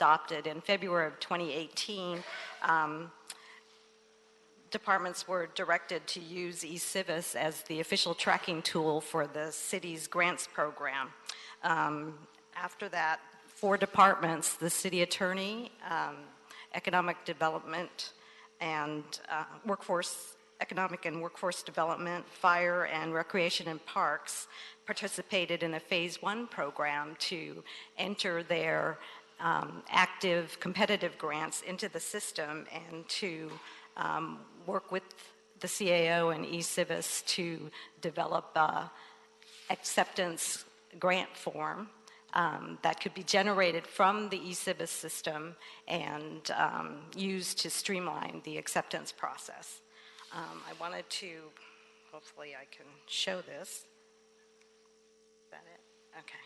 adopted in February of 2018, departments were directed to use eCivis as the official tracking tool for the city's grants program. After that, 4 departments, the city attorney, economic development, and economic and workforce development, fire, and recreation and parks, participated in a phase 1 program to enter their active competitive grants into the system and to work with the CAO and eCivis to develop acceptance grant form that could be generated from the eCivis system and used to streamline the acceptance process. I wanted to, hopefully I can show this. Is that it? Okay.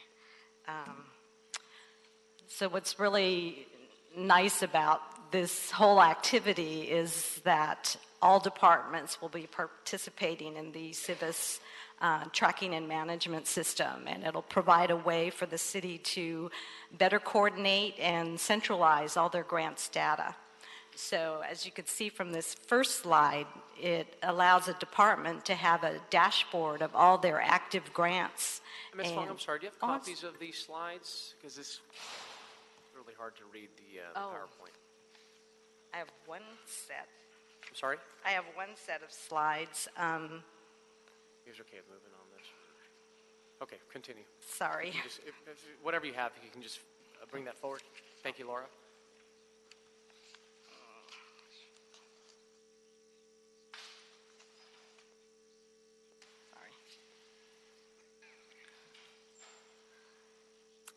So what's really nice about this whole activity is that all departments will be participating in the eCivis tracking and management system, and it'll provide a way for the city to better coordinate and centralize all their grants data. So as you can see from this first slide, it allows a department to have a dashboard of all their active grants. Ms. Fong, I'm sorry, do you have copies of these slides? Because it's really hard to read the PowerPoint. I have one set. I'm sorry? I have one set of slides. Here's okay with moving on this. Okay, continue. Sorry. Just, whatever you have, if you can just bring that forward. Thank you, Laura.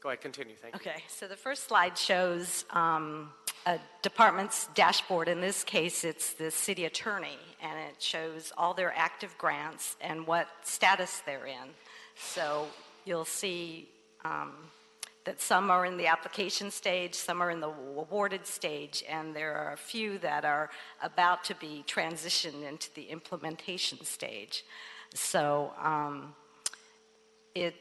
Go ahead, continue, thank you. Okay, so the first slide shows a department's dashboard. In this case, it's the city attorney, and it shows all their active grants and what status they're in. So you'll see that some are in the application stage, some are in the awarded stage, and there are a few that are about to be transitioned into the implementation stage. So it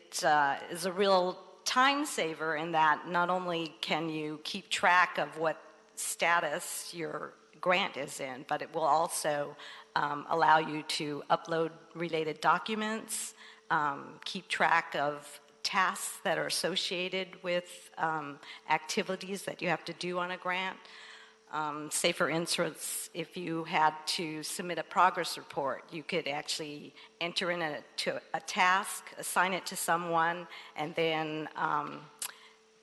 is a real time saver in that not only can you keep track of what status your grant is in, but it will also allow you to upload related documents, keep track of tasks that are associated with activities that you have to do on a grant. Say for instance, if you had to submit a progress report, you could actually enter in a task, assign it to someone, and then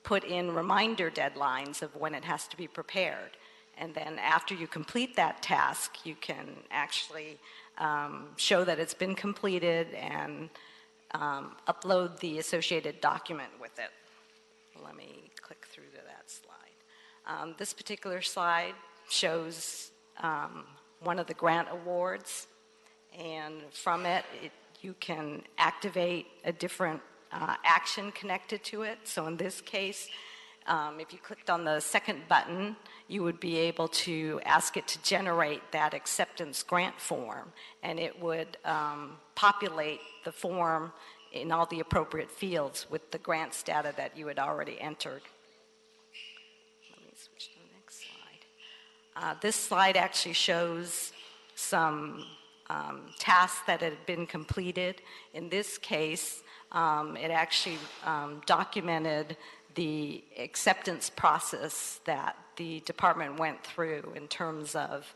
put in reminder deadlines of when it has to be prepared. And then after you complete that task, you can actually show that it's been completed and upload the associated document with it. Let me click through to that slide. This particular slide shows one of the grant awards, and from it, you can activate a different action connected to it. So in this case, if you clicked on the second button, you would be able to ask it to generate that acceptance grant form, and it would populate the form in all the appropriate fields with the grants data that you had already entered. Let me switch to the next slide. This slide actually shows some tasks that had been completed. In this case, it actually documented the acceptance process that the department went through in terms of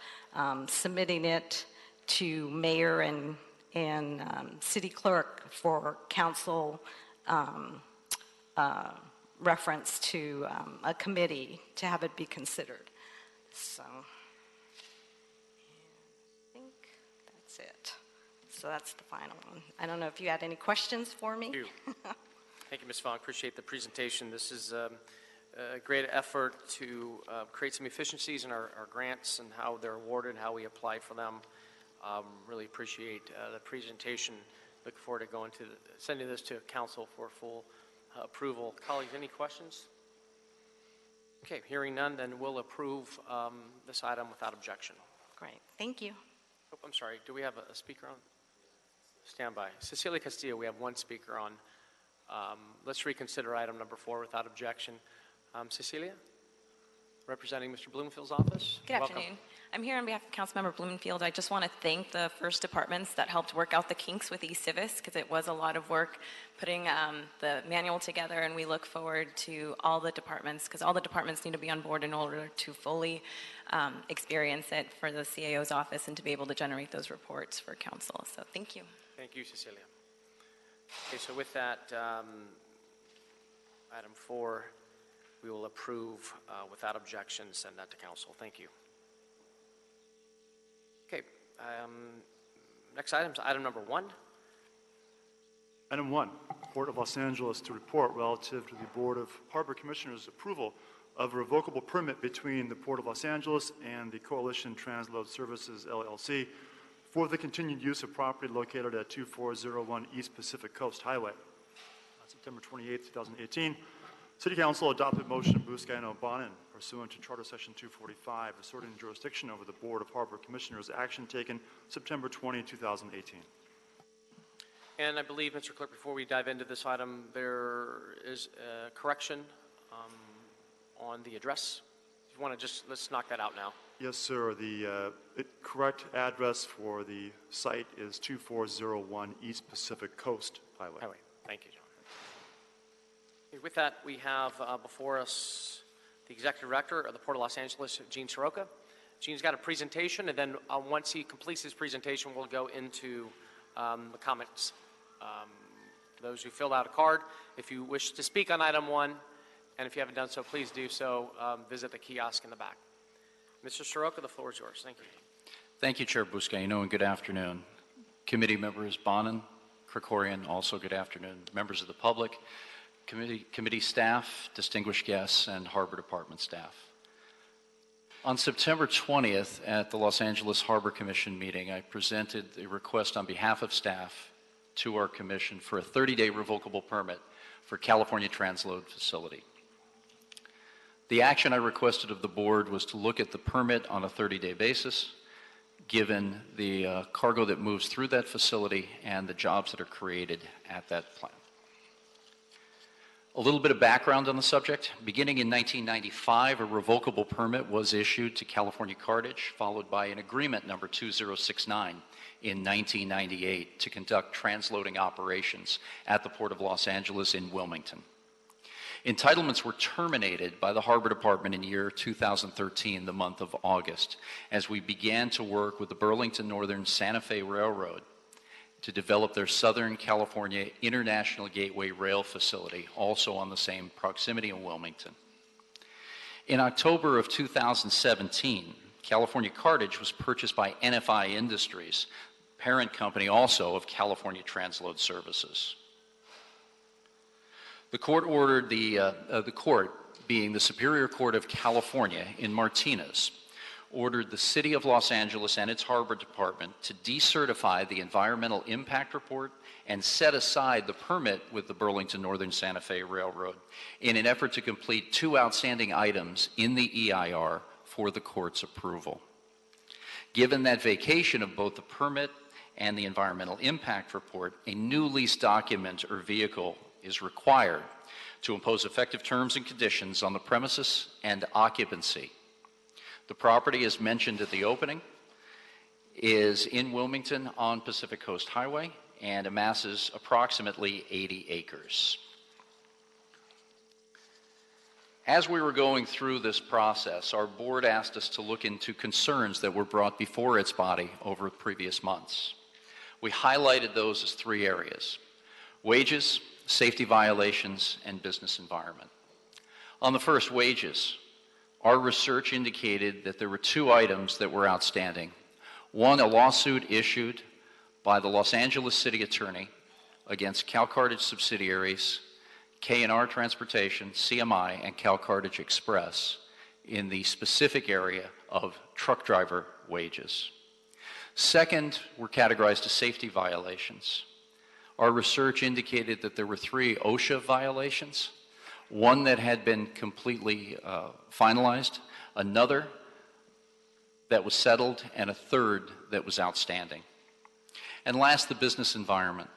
submitting it to mayor and city clerk for council reference to a committee to have it be considered. So I think that's it. So that's the final one. I don't know if you had any questions for me. Thank you. Thank you, Ms. Fong. Appreciate the presentation. This is a great effort to create some efficiencies in our grants and how they're awarded, how we apply for them. Really appreciate the presentation. Look forward to sending this to council for full approval. Colleagues, any questions? Okay, hearing none, then we'll approve this item without objection. Great, thank you. Oh, I'm sorry, do we have a speaker on? Stand by. Cecilia Castillo, we have one speaker on. Let's reconsider item number 4 without objection. Cecilia? Representing Mr. Bloomfield's office. Good afternoon. I'm here on behalf of Councilmember Bloomfield. I just want to thank the first departments that helped work out the kinks with eCivis, because it was a lot of work putting the manual together, and we look forward to all the departments, because all the departments need to be on board in order to fully experience it for the CAO's office and to be able to generate those reports for council. So thank you. Thank you, Cecilia. Okay, so with that, item 4, we will approve without objection, send that to council. Thank you. Okay, next item is item number 1. Item 1, Port of Los Angeles to report relative to the Board of Harbor Commissioners' approval of a revocable permit between the Port of Los Angeles and the Coalition Transload Services, LLC, for the continued use of property located at 2401 East Pacific Coast Highway. On September 28, 2018, City Council adopted motion Buscaino-Bonin pursuant to Charter Section 245, asserting jurisdiction over the Board of Harbor Commissioners, action taken September 20, 2018. And I believe, Mr. Clerk, before we dive into this item, there is a correction on the address. If you want to just, let's knock that out now. Yes, sir. The correct address for the site is 2401 East Pacific Coast Highway. Thank you, John. Okay, with that, we have before us the Executive Director of the Port of Los Angeles, Gene Soroka. Gene's got a presentation, and then once he completes his presentation, we'll go into the comments. For those who filled out a card, if you wish to speak on item 1, and if you haven't done so, please do so. Visit the kiosk in the back. Mr. Soroka, the floor is yours. Thank you. Thank you, Chair Buscaino, and good afternoon. Committee members Bonin, Krikorian, also good afternoon. Members of the public, committee staff, distinguished guests, and Harbor Department staff. On September 20th at the Los Angeles Harbor Commission meeting, I presented a request on behalf of staff to our commission for a 30-day revocable permit for California Transload Facility. The action I requested of the board was to look at the permit on a 30-day basis, given the cargo that moves through that facility and the jobs that are created at that plant. A little bit of background on the subject. Beginning in 1995, a revocable permit was issued to California Carthage, followed by an agreement number 2069 in 1998 to conduct transloading operations at the Port of Los Angeles in Wilmington. Entitlements were terminated by the Harbor Department in year 2013, the month of August, as we began to work with the Burlington Northern Santa Fe Railroad to develop their Southern California International Gateway Rail Facility, also on the same proximity in Wilmington. In October of 2017, California Carthage was purchased by NFI Industries, parent company also of California Transload Services. The court ordered the court, being the Superior Court of California in Martinez, ordered the City of Los Angeles and its Harbor Department to decertify the environmental impact report and set aside the permit with the Burlington Northern Santa Fe Railroad in an effort to complete 2 outstanding items in the EIR for the court's approval. Given that vacation of both the permit and the environmental impact report, a new lease document or vehicle is required to impose effective terms and conditions on the premises and occupancy. The property, as mentioned at the opening, is in Wilmington on Pacific Coast Highway and amasses approximately 80 acres. As we were going through this process, our board asked us to look into concerns that were brought before its body over previous months. We highlighted those as 3 areas: wages, safety violations, and business environment. On the first, wages, our research indicated that there were 2 items that were outstanding. One, a lawsuit issued by the Los Angeles City Attorney against Cal Carthage subsidiaries, K&R Transportation, CMI, and Cal Carthage Express in the specific area of truck driver wages. Second, were categorized as safety violations. Our research indicated that there were 3 OSHA violations, one that had been completely finalized, another that was settled, and a third that was outstanding. And last, the business environment,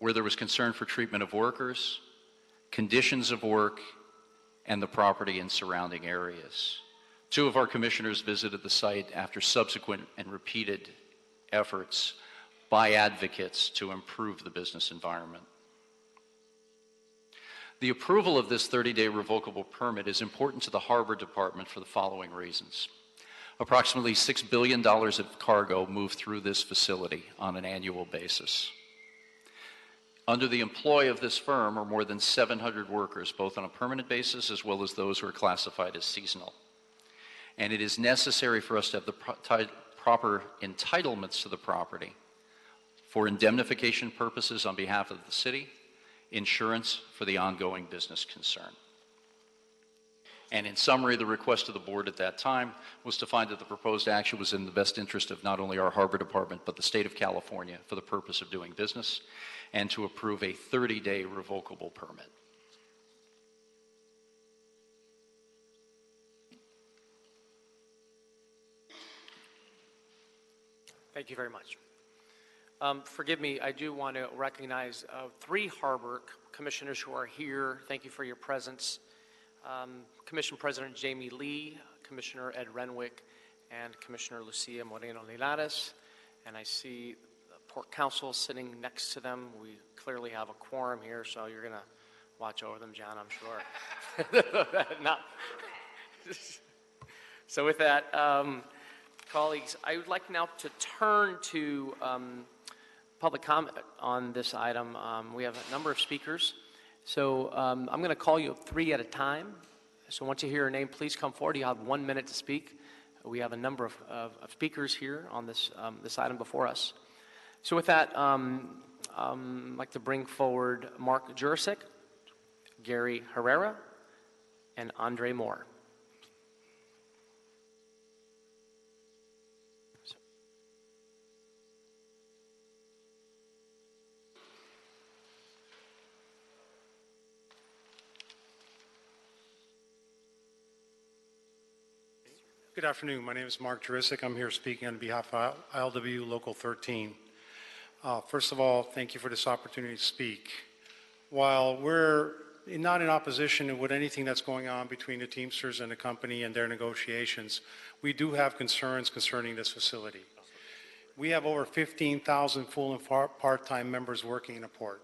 where there was concern for treatment of workers, conditions of work, and the property and surrounding areas. 2 of our commissioners visited the site after subsequent and repeated efforts by advocates to improve the business environment. The approval of this 30-day revocable permit is important to the Harbor Department for the following reasons. Approximately $6 billion of cargo move through this facility on an annual basis. Under the employ of this firm are more than 700 workers, both on a permanent basis as well as those who are classified as seasonal. And it is necessary for us to have the proper entitlements to the property for indemnification purposes on behalf of the city, insurance for the ongoing business concern. And in summary, the request of the board at that time was to find that the proposed action was in the best interest of not only our Harbor Department, but the state of California for the purpose of doing business, and to approve a 30-day revocable permit. Thank you very much. Forgive me, I do want to recognize 3 Harbor commissioners who are here. Thank you for your presence. Commission President Jamie Lee, Commissioner Ed Renwick, and Commissioner Lucia Moreno-Linares. And I see the Port Council sitting next to them. We clearly have a quorum here, so you're going to watch over them, John, I'm sure. So with that, colleagues, I would like now to turn to public comment on this item. We have a number of speakers. So I'm going to call you 3 at a time. So once you hear your name, please come forward. You have 1 minute to speak. We have a number of speakers here on this item before us. So with that, I'd like to bring forward Mark Jurasik, Gary Herrera, and Andre Moore. Good afternoon. My name is Mark Jurasik. I'm here speaking on behalf of ILW Local 13. First of all, thank you for this opportunity to speak. While we're not in opposition with anything that's going on between the Teamsters and the company and their negotiations, we do have concerns concerning this facility. We have over 15,000 full and part-time members working in the port.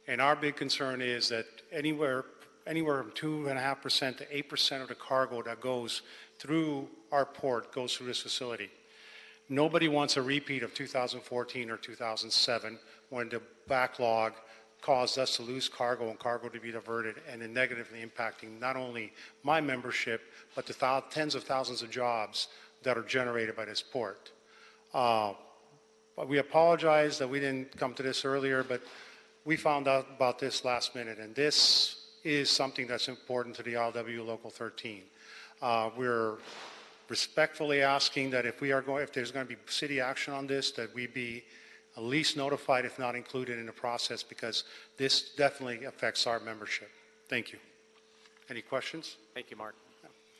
And our big concern is that anywhere from 2.5% to 8% of the cargo that goes through our port goes through this facility. Nobody wants a repeat of 2014 or 2007 when the backlog caused us to lose cargo and cargo to be diverted and then negatively impacting not only my membership, but the tens of thousands of jobs that are generated by this port. We apologize that we didn't come to this earlier, but we found out about this last minute, and this is something that's important to the ILW Local 13. We're respectfully asking that if there's going to be city action on this, that we be at least notified, if not included in the process, because this definitely affects our membership. Thank you. Any questions? Thank you, Mark.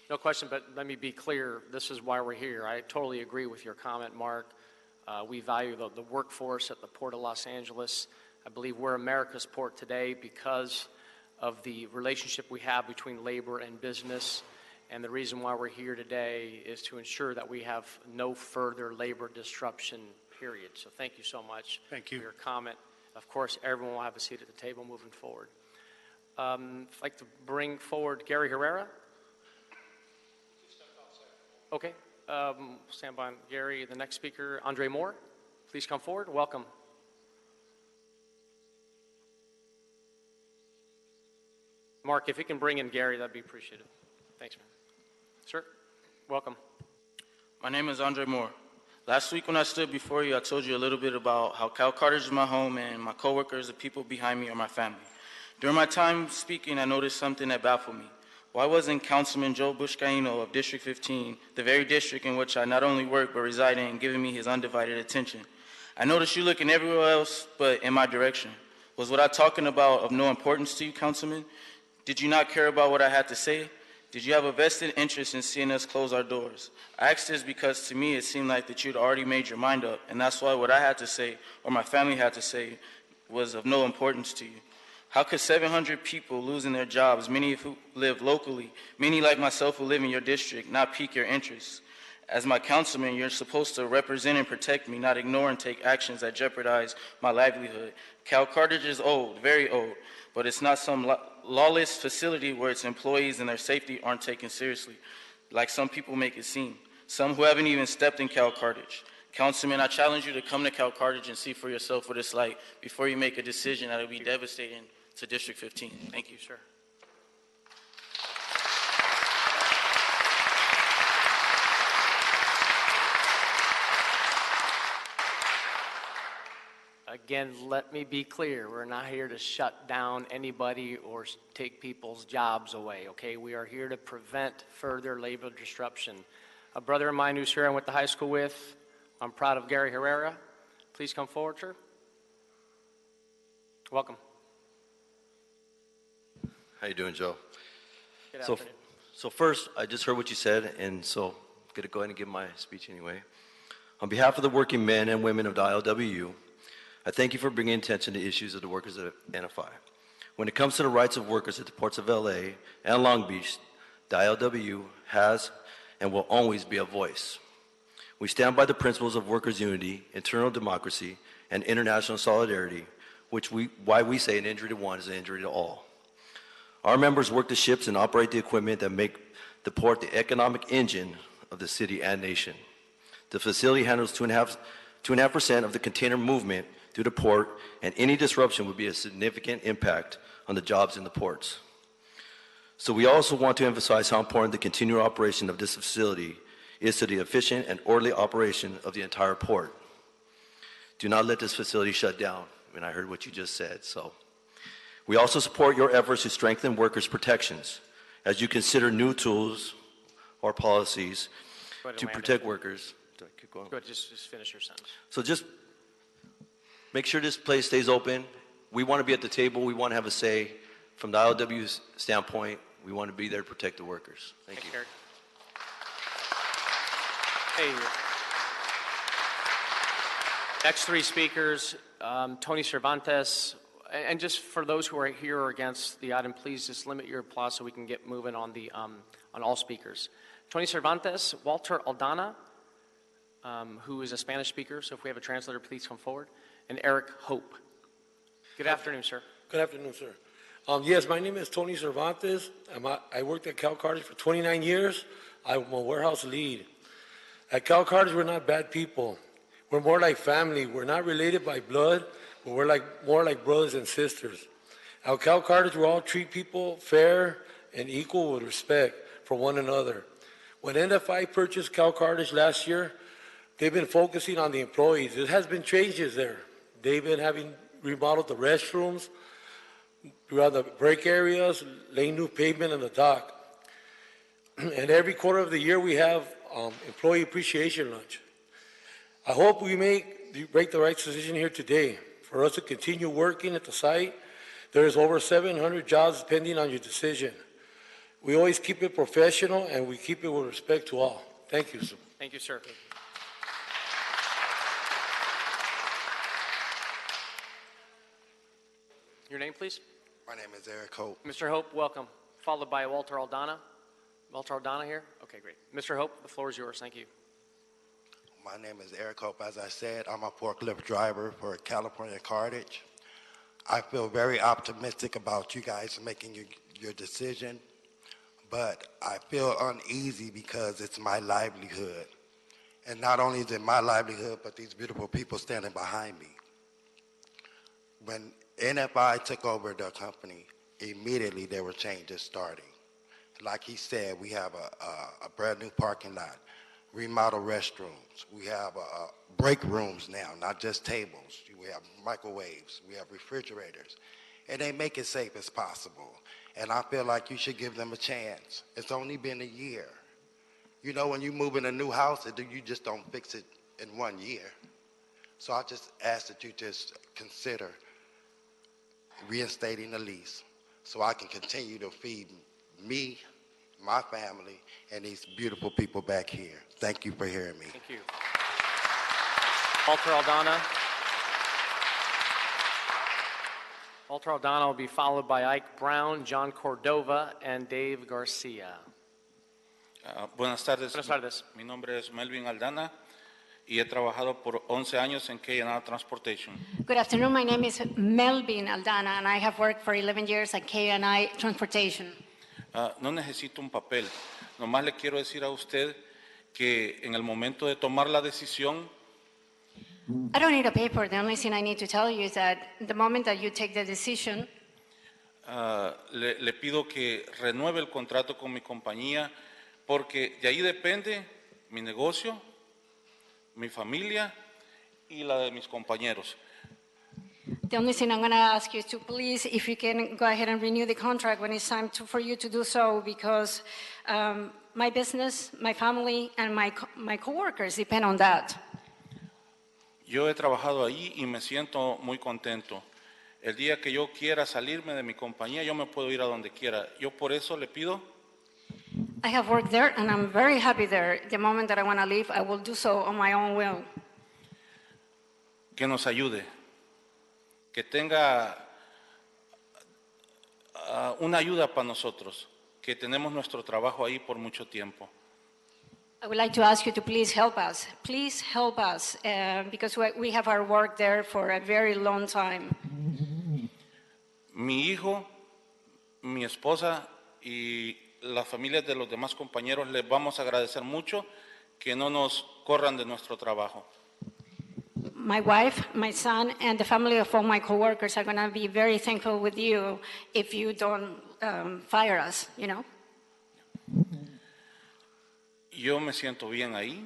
No question, but let me be clear. This is why we're here. I totally agree with your comment, Mark. We value the workforce at the Port of Los Angeles. I believe we're America's port today because of the relationship we have between labor and business. And the reason why we're here today is to ensure that we have no further labor disruption, period. So thank you so much Thank you for your comment. Of course, everyone will have a seat at the table moving forward. I'd like to bring forward Gary Herrera. Okay. Stand by, Gary. The next speaker, Andre Moore. Please come forward. Welcome. Mark, if you can bring in Gary, that'd be appreciated. Thanks, man. Sir, welcome. My name is Andre Moore. Last week when I stood before you, I told you a little bit about how Carthage is my home and my coworkers, the people behind me, are my family. During my time speaking, I noticed something that baffled me. Why wasn't Councilman Joe Buscaino of District 15, the very district in which I not only work but reside in, giving me his undivided attention? I noticed you looking everywhere else but in my direction. Was what I talking about of no importance to you, Councilman? Did you not care about what I had to say? Did you have a vested interest in seeing us close our doors? I asked this because to me it seemed like that you'd already made your mind up, and that's why what I had to say, or my family had to say, was of no importance to you. How could 700 people losing their jobs, many who live locally, many like myself who live in your district, not pique your interest? As my councilman, you're supposed to represent and protect me, not ignore and take actions that jeopardize my livelihood. Carthage is old, very old, but it's not some lawless facility where its employees and their safety aren't taken seriously, like some people make it seem, some who haven't even stepped in Carthage. Councilman, I challenge you to come to Carthage and see for yourself what it's like before you make a decision that will be devastating to District 15. Thank you, sir. Again, let me be clear. We're not here to shut down anybody or take people's jobs away, okay? We are here to prevent further labor disruption. A brother of mine who's here I went to high school with, I'm proud of Gary Herrera. Please come forward, sir. Welcome. How you doing, Joe? Good afternoon. So first, I just heard what you said, and so I'm going to go ahead and give my speech anyway. On behalf of the working men and women of the ILWU, I thank you for bringing attention to issues of the workers at NFI. When it comes to the rights of workers at the ports of LA and Long Beach, the ILWU has and will always be a voice. We stand by the principles of workers' unity, internal democracy, and international solidarity, why we say an injury to one is an injury to all. Our members work the ships and operate the equipment that make the port the economic engine of the city and nation. The facility handles 2.5% of the container movement through the port, and any disruption would be a significant impact on the jobs in the ports. So we also want to emphasize how important the continual operation of this facility is to the efficient and orderly operation of the entire port. Do not let this facility shut down. I mean, I heard what you just said, so. We also support your efforts to strengthen workers' protections as you consider new tools or policies to protect workers. Do I keep going? Go ahead, just finish your sentence. So just make sure this place stays open. We want to be at the table. We want to have a say. From the ILW's standpoint, we want to be there to protect the workers. Thank you. Eric. Hey. Next three speakers, Tony Cervantes. And just for those who are here or against the item, please just limit your applause so we can get moving on the on all speakers. Tony Cervantes, Walter Aldana, who is a Spanish speaker, so if we have a translator, please come forward, and Eric Hope. Good afternoon, sir. Good afternoon, sir. Yes, my name is Tony Cervantes. I worked at Carthage for 29 years. I'm a warehouse lead. At Carthage, we're not bad people. We're more like family. We're not related by blood, but we're more like brothers and sisters. At Carthage, we all treat people fair and equal with respect for one another. When NFI purchased Carthage last year, they've been focusing on the employees. There has been changes there. They've been having remodeled the restrooms, throughout the break areas, laying new pavement in the dock. And every quarter of the year, we have employee appreciation lunch. I hope we make the right decision here today for us to continue working at the site. There's over 700 jobs pending on your decision. We always keep it professional and we keep it with respect to all. Thank you, sir. Thank you, sir. Your name, please? My name is Eric Hope. Mr. Hope, welcome. Followed by Walter Aldana. Walter Aldana here? Okay, great. Mr. Hope, the floor is yours. Thank you. My name is Eric Hope. As I said, I'm a forklift driver for California Carthage. I feel very optimistic about you guys making your decision, but I feel uneasy because it's my livelihood. And not only is it my livelihood, but these beautiful people standing behind me. When NFI took over the company, immediately there were changes starting. Like he said, we have a brand new parking lot, remodeled restrooms. We have break rooms now, not just tables. We have microwaves. We have refrigerators. And they make it safe as possible. And I feel like you should give them a chance. It's only been a year. You know, when you move in a new house, you just don't fix it in 1 year. So I just ask that you just consider reinstating the lease so I can continue to feed me, my family, and these beautiful people back here. Thank you for hearing me. Thank you. Walter Aldana. Walter Aldana will be followed by Ike Brown, John Cordova, and Dave Garcia. Buenas tardes. Buenas tardes. Mi nombre es Melvin Aldana y he trabajado por 11 años en K&R Transportation. Good afternoon. My name is Melvin Aldana, and I have worked for 11 years at K&I Transportation. No necesito un papel. Nomás le quiero decir a usted que en el momento de tomar la decisión, I don't need a paper. The only thing I need to tell you is that the moment that you take the decision, le pido que renueve el contrato con mi compañía, porque de ahí depende mi negocio, mi familia y la de mis compañeros. the only thing I'm going to ask you is to please, if you can go ahead and renew the contract when it's time for you to do so, because my business, my family, and my coworkers depend on that. Yo he trabajado ahí y me siento muy contento. El día que yo quiera salirme de mi compañía, yo me puedo ir a donde quiera. Yo por eso le pido I have worked there, and I'm very happy there. The moment that I want to leave, I will do so on my own will. que nos ayude, que tenga una ayuda para nosotros, que tenemos nuestro trabajo ahí por mucho tiempo. I would like to ask you to please help us, because we have our work there for a very long time. Mi hijo, mi esposa y las familias de los demás compañeros les vamos a agradecer mucho que no nos corran de nuestro trabajo. My wife, my son, and the family of all my coworkers are going to be very thankful with you if you don't fire us, you know? Yo me siento bien ahí.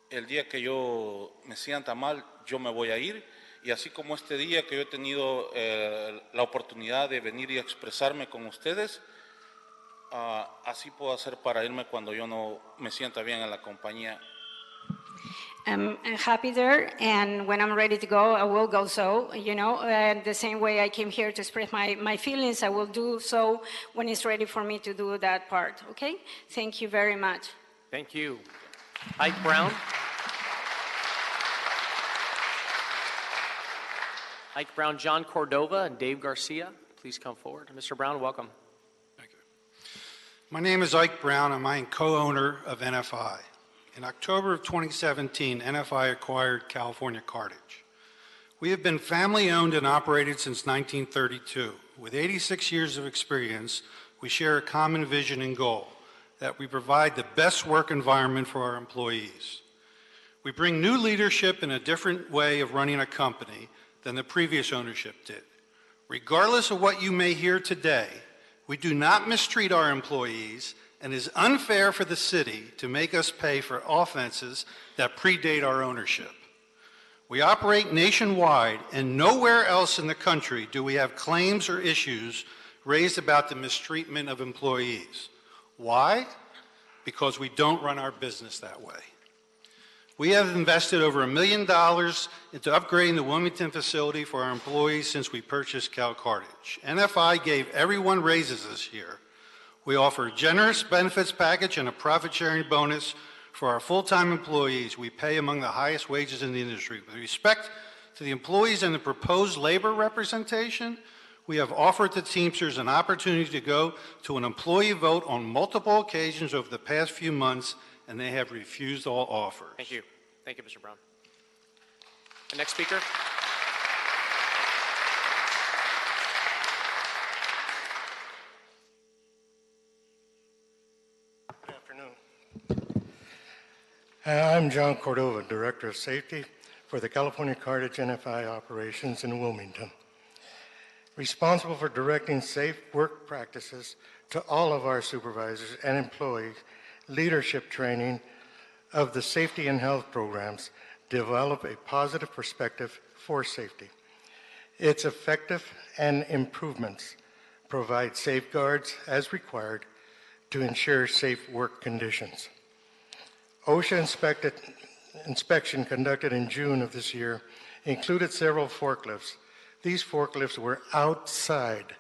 El día que yo me sienta mal, yo me voy a ir. Y así como este día que yo he tenido la oportunidad de venir y expresarme con ustedes, así puedo hacer para irme cuando yo no me sienta bien en la compañía. I'm happy there, and when I'm ready to go, I will go so, you know, and the same way I came here to express my feelings, I will do so when it's ready for me to do that part, okay? Thank you very much. Thank you. Ike Brown. Ike Brown, John Cordova, and Dave Garcia, please come forward. Mr. Brown, welcome. Thank you. My name is Ike Brown, and I'm co-owner of NFI. In October of 2017, NFI acquired California Carthage. We have been family-owned and operated since 1932. With 86 years of experience, we share a common vision and goal, that we provide the best work environment for our employees. We bring new leadership in a different way of running a company than the previous ownership did. Regardless of what you may hear today, we do not mistreat our employees, and it is unfair for the city to make us pay for offenses that predate our ownership. We operate nationwide, and nowhere else in the country do we have claims or issues raised about the mistreatment of employees. Why? Because we don't run our business that way. We have invested over $1 million into upgrading the Wilmington facility for our employees since we purchased Cal Carthage. NFI gave everyone raises this year. We offer a generous benefits package and a profit-sharing bonus for our full-time employees. We pay among the highest wages in the industry. With respect to the employees and the proposed labor representation, we have offered the Teamsters an opportunity to go to an employee vote on multiple occasions over the past few months, and they have refused all offers. Thank you. Thank you, Mr. Brown. The next speaker. Good afternoon. I'm John Cordova, Director of Safety for the California Carthage NFI operations in Wilmington. Responsible for directing safe work practices to all of our supervisors and employees, leadership training of the safety and health programs, develop a positive perspective for safety. Its effective and improvements provide safeguards as required to ensure safe work conditions. OSHA inspection conducted in June of this year included several forklifts. These forklifts were outside,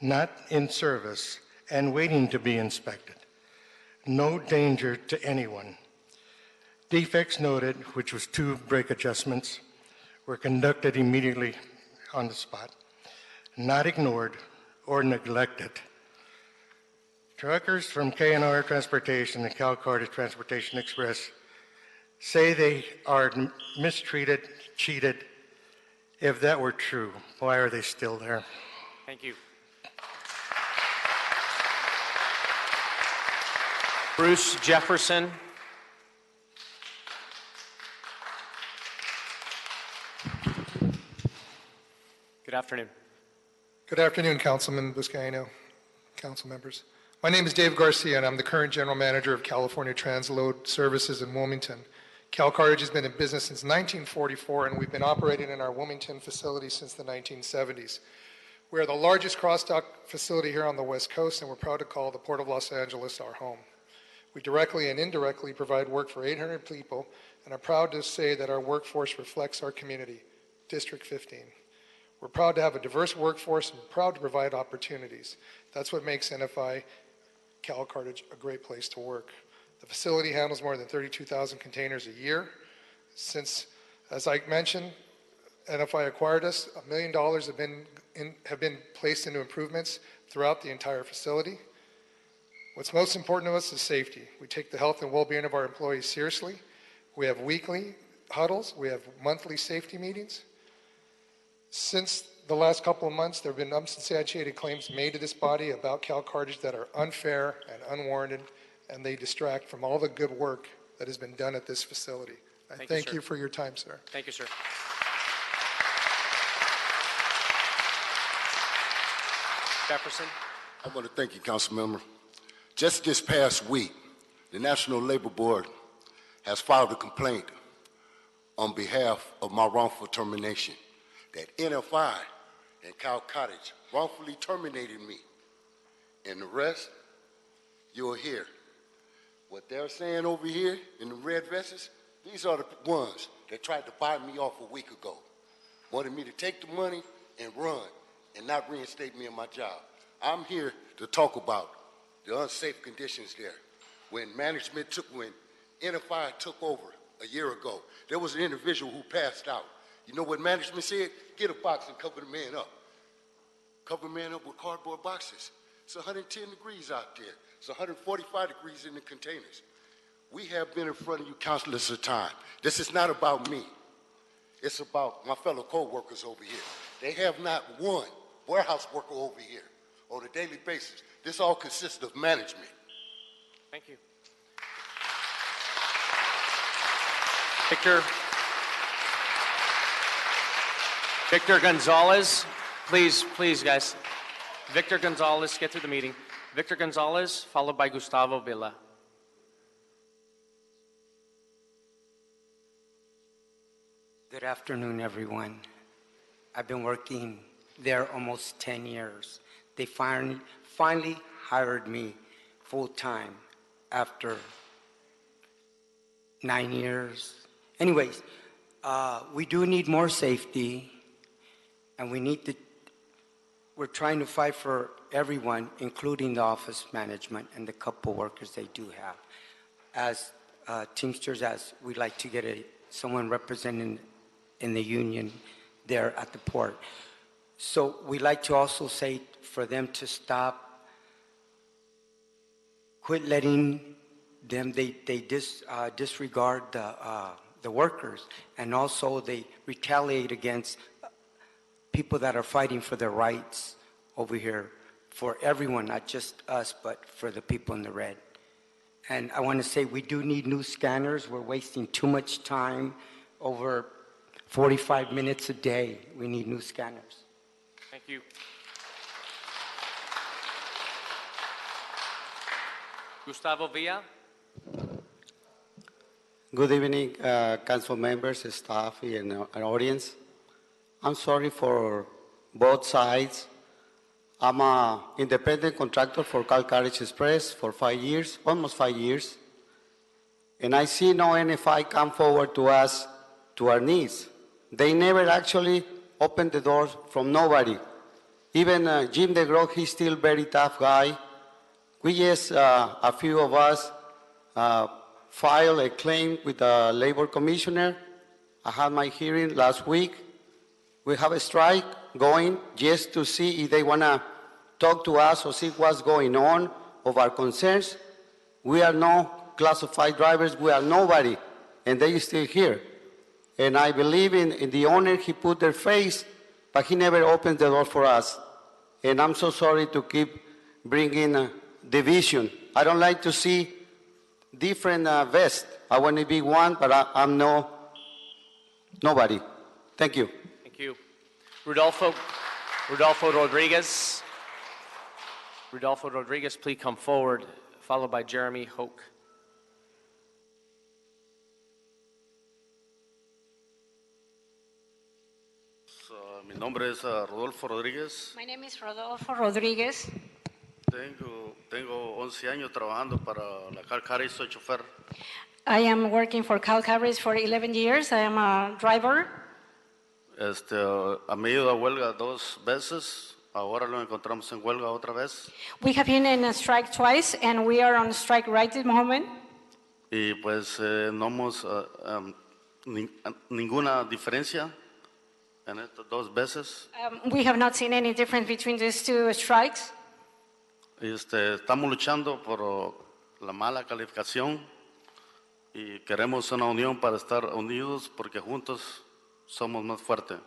not in service, and waiting to be inspected. No danger to anyone. Defects noted, which was 2 brake adjustments, were conducted immediately on the spot. not ignored or neglected. Truckers from K&R Transportation and Cal Carthage Transportation Express say they are mistreated, cheated. If that were true, why are they still there? Thank you. Bruce Jefferson. Good afternoon. Good afternoon, Councilman Buscaino, council members. My name is Dave Garcia, and I'm the current general manager of California Transload Services in Wilmington. Cal Carthage has been in business since 1944, and we've been operating in our Wilmington facility since the 1970s. We are the largest cross-dock facility here on the West Coast, and we're proud to call the Port of Los Angeles our home. We directly and indirectly provide work for 800 people, and are proud to say that our workforce reflects our community, District 15. We're proud to have a diverse workforce and proud to provide opportunities. That's what makes NFI Cal Carthage a great place to work. The facility handles more than 32,000 containers a year. Since, as I mentioned, NFI acquired us, $1 million have been placed into improvements throughout the entire facility. What's most important to us is safety. We take the health and well-being of our employees seriously. We have weekly huddles. We have monthly safety meetings. Since the last couple of months, there have been unsubstantiated claims made to this body about Cal Carthage that are unfair and unwarranted, and they distract from all the good work that has been done at this facility. I thank you for your time, sir. Thank you, sir. Jefferson. I want to thank you, Council Member. Just this past week, the National Labor Board has filed a complaint on behalf of my wrongful termination, that NFI and Cal Carthage wrongfully terminated me. And the rest, you'll hear. What they're saying over here in the red vests, these are the ones that tried to buy me off a week ago. Wanted me to take the money and run and not reinstate me in my job. I'm here to talk about the unsafe conditions there. When NFI took over a year ago, there was an individual who passed out. You know what management said? Get a box and cover the man up. Cover the man up with cardboard boxes. It's 110 degrees out there. It's 145 degrees in the containers. We have been in front of you countless of times. This is not about me. It's about my fellow co-workers over here. They have not one warehouse worker over here on a daily basis. This all consists of management. Thank you. Victor Gonzalez, please, guys. Victor Gonzalez, get through the meeting. Victor Gonzalez, followed by Gustavo Villa. Good afternoon, everyone. I've been working there almost 10 years. They finally hired me full-time after 9 years. Anyways, we do need more safety, and we're trying to fight for everyone, including the office management and the couple workers they do have. As Teamsters, as we like to get someone representing in the union there at the port. So we like to also say for them to quit letting them, they disregard the workers, and also they retaliate against people that are fighting for their rights over here, for everyone, not just us, but for the people in the red. And I want to say we do need new scanners. We're wasting too much time, over 45 minutes a day. We need new scanners. Thank you. Gustavo Villa. Good evening, council members, staff, and audience. I'm sorry for both sides. I'm an independent contractor for Cal Carthage Express for 5 years, almost 5 years. And I see no NFI come forward to us, to our needs. They never actually opened the doors from nobody. Even Jim DeGroat, he's still a very tough guy. We just, a few of us, filed a claim with the labor commissioner. I had my hearing last week. We have a strike going just to see if they want to talk to us or see what's going on of our concerns. We are no classified drivers. We are nobody, and they still here. And I believe in the owner. He put their face, but he never opened the door for us. And I'm so sorry to keep bringing division. I don't like to see different vests. I want to be one, but I'm nobody. Thank you. Thank you. Rodolfo Rodriguez. Rodolfo Rodriguez, please come forward, followed by Jeremy Hoke. Mi nombre es Rodolfo Rodríguez. My name is Rodolfo Rodriguez. Tengo 11 años trabajando para la Carthage, soy chofer. I am working for Carthage for 11 years. I am a driver. Me he ido a huelga 2 veces. Ahora lo encontramos en huelga otra vez. We have been in a strike twice, and we are on strike right at the moment. Y pues no hemos ninguna diferencia en estas 2 veces. We have not seen any difference between these 2 strikes. Estamos luchando por la mala calificación y queremos una unión para estar unidos porque juntos somos más fuertes.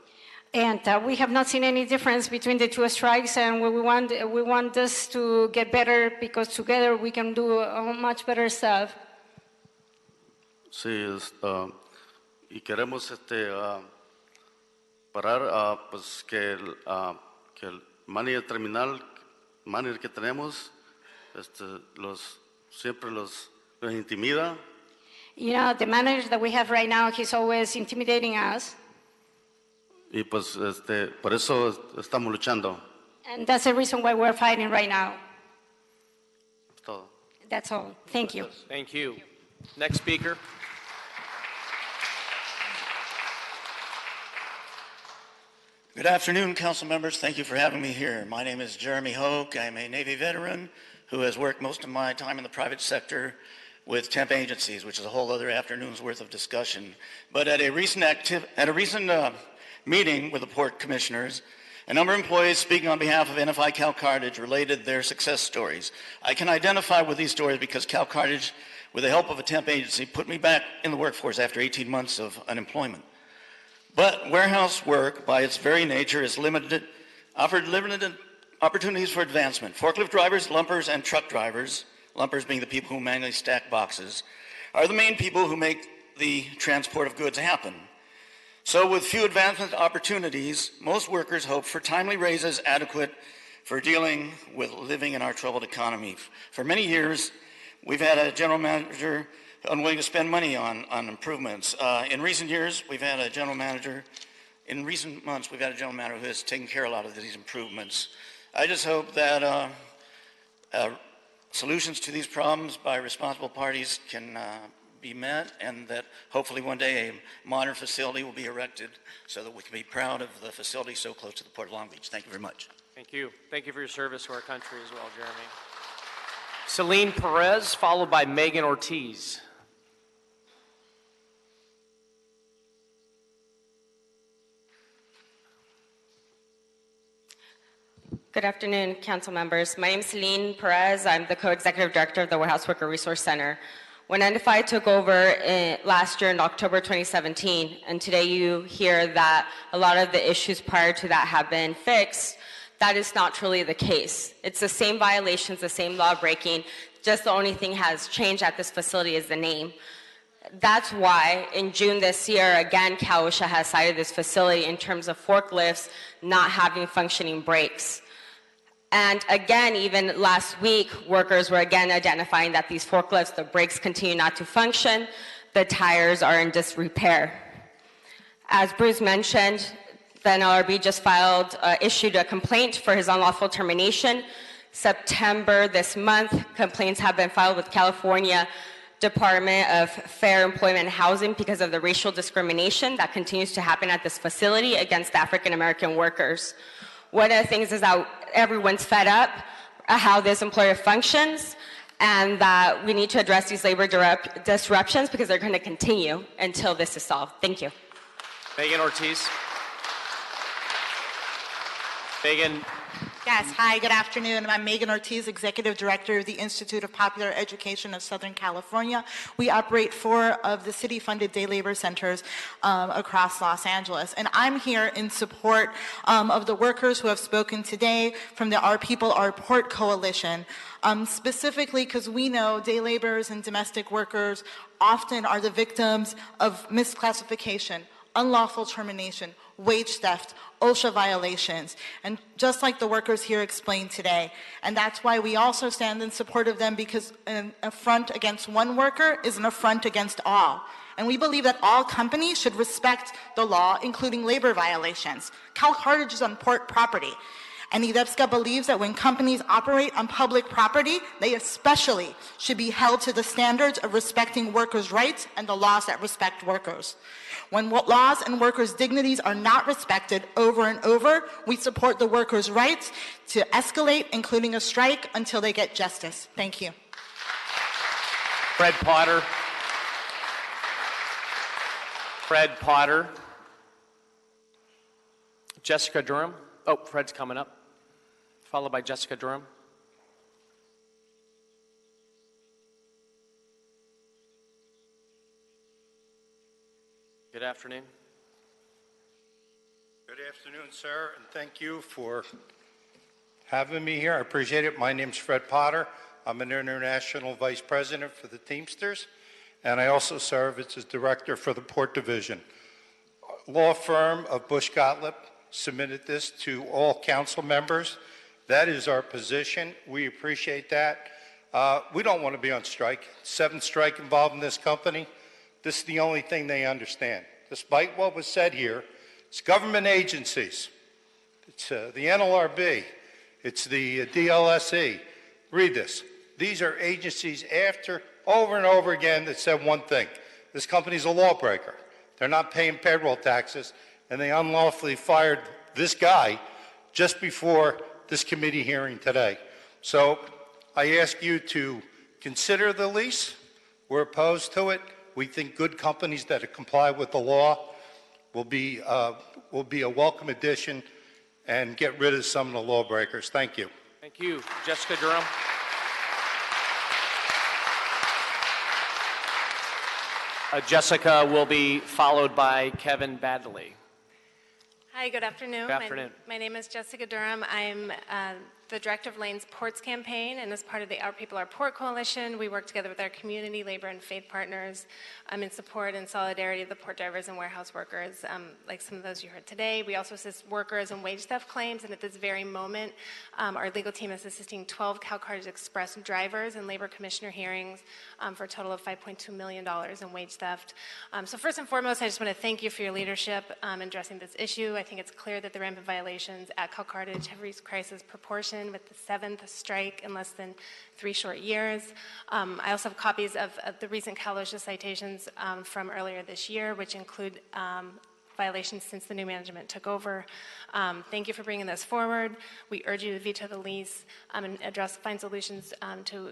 And we have not seen any difference between the 2 strikes, and we want this to get better because together we can do much better stuff. Sí, y queremos parar pues que el manager terminal, manager que tenemos, siempre los intimida. You know, the manager that we have right now, he's always intimidating us. Y pues por eso estamos luchando. And that's the reason why we're fighting right now. Es todo. That's all. Thank you. Thank you. Next speaker. Good afternoon, council members. Thank you for having me here. My name is Jeremy Hoke. I'm a Navy veteran who has worked most of my time in the private sector with temp agencies, which is a whole other afternoon's worth of discussion. But at a recent meeting with the port commissioners, a number of employees speaking on behalf of NFI Cal Carthage related their success stories. I can identify with these stories because Cal Carthage, with the help of a temp agency, put me back in the workforce after 18 months of unemployment. But warehouse work, by its very nature, offered limited opportunities for advancement. Forklift drivers, lumpers, and truck drivers, lumpers being the people who manually stack boxes, are the main people who make the transport of goods happen. So with few advancement opportunities, most workers hope for timely raises adequate for dealing with living in our troubled economy. For many years, we've had a general manager unwilling to spend money on improvements. In recent months, we've had a general manager who has taken care of a lot of these improvements. I just hope that solutions to these problems by responsible parties can be met, and that hopefully one day a modern facility will be erected so that we can be proud of the facility so close to the Port of Long Beach. Thank you very much. Thank you. Thank you for your service to our country as well, Jeremy. Celine Perez, followed by Megan Ortiz. Good afternoon, council members. My name is Celine Perez. I'm the co-executive director of the Warehouse Worker Resource Center. When NFI took over last year in October 2017, and today you hear that a lot of the issues prior to that have been fixed, that is not truly the case. It's the same violations, the same law breaking, just the only thing has changed at this facility is the name. That's why in June this year, again, CalOSHA has cited this facility in terms of forklifts not having functioning brakes. And again, even last week, workers were again identifying that these forklifts, the brakes continue not to function, the tires are in disrepair. As Bruce mentioned, the Nlrb just issued a complaint for his unlawful termination. September this month, complaints have been filed with California Department of Fair Employment and Housing because of the racial discrimination that continues to happen at this facility against African American workers. One of the things is that everyone's fed up at how this employer functions, and that we need to address these labor disruptions because they're going to continue until this is solved. Thank you. Megan Ortiz. Megan. Yes, hi, good afternoon. I'm Megan Ortiz, Executive Director of the Institute of Popular Education of Southern California. We operate 4 of the city-funded day labor centers across Los Angeles. And I'm here in support of the workers who have spoken today from the Our People, Our Port Coalition, specifically because we know day laborers and domestic workers often are the victims of misclassification, unlawful termination, wage theft, OSHA violations, and just like the workers here explained today. And that's why we also stand in support of them, because an affront against one worker is an affront against all. And we believe that all companies should respect the law, including labor violations. Carthage is on port property. And IDEPSCA believes that when companies operate on public property, they especially should be held to the standards of respecting workers' rights and the laws that respect workers. When laws and workers' dignities are not respected over and over, we support the workers' rights to escalate, including a strike, until they get justice. Thank you. Fred Potter. Fred Potter. Jessica Durham. Oh, Fred's coming up. Followed by Jessica Durham. Good afternoon. Good afternoon, sir, and thank you for having me here. I appreciate it. My name's Fred Potter. I'm an international vice president for the Teamsters, and I also serve as director for the Port Division. Law firm of Bush Gottlieb submitted this to all council members. That is our position. We appreciate that. We don't want to be on strike. 7th strike involved in this company. This is the only thing they understand. Despite what was said here, it's government agencies. It's the NLRB. It's the DLSE. Read this. These are agencies after over and over again that said one thing. This company's a lawbreaker. They're not paying payroll taxes, and they unlawfully fired this guy just before this committee hearing today. So I ask you to consider the lease. We're opposed to it. We think good companies that comply with the law will be a welcome addition and get rid of some of the lawbreakers. Thank you. Thank you. Jessica Durham. Jessica will be followed by Kevin Badley. Hi, good afternoon. Good afternoon. My name is Jessica Durham. I'm the director of Lane's Ports campaign, and as part of the Our People, Our Port coalition, we work together with our community, labor, and faith partners in support and solidarity of the port drivers and warehouse workers, like some of those you heard today. We also assist workers in wage theft claims, and at this very moment, our legal team is assisting 12 CalCartage Express drivers in labor commissioner hearings for a total of $5.2 million in wage theft. So first and foremost, I just want to thank you for your leadership in addressing this issue. I think it's clear that the rampant violations at CalCartage have reached crisis proportion with the 7th strike in less than 3 short years. I also have copies of the recent CalOSHA citations from earlier this year, which include violations since the new management took over. Thank you for bringing this forward. We urge you to veto the lease and find solutions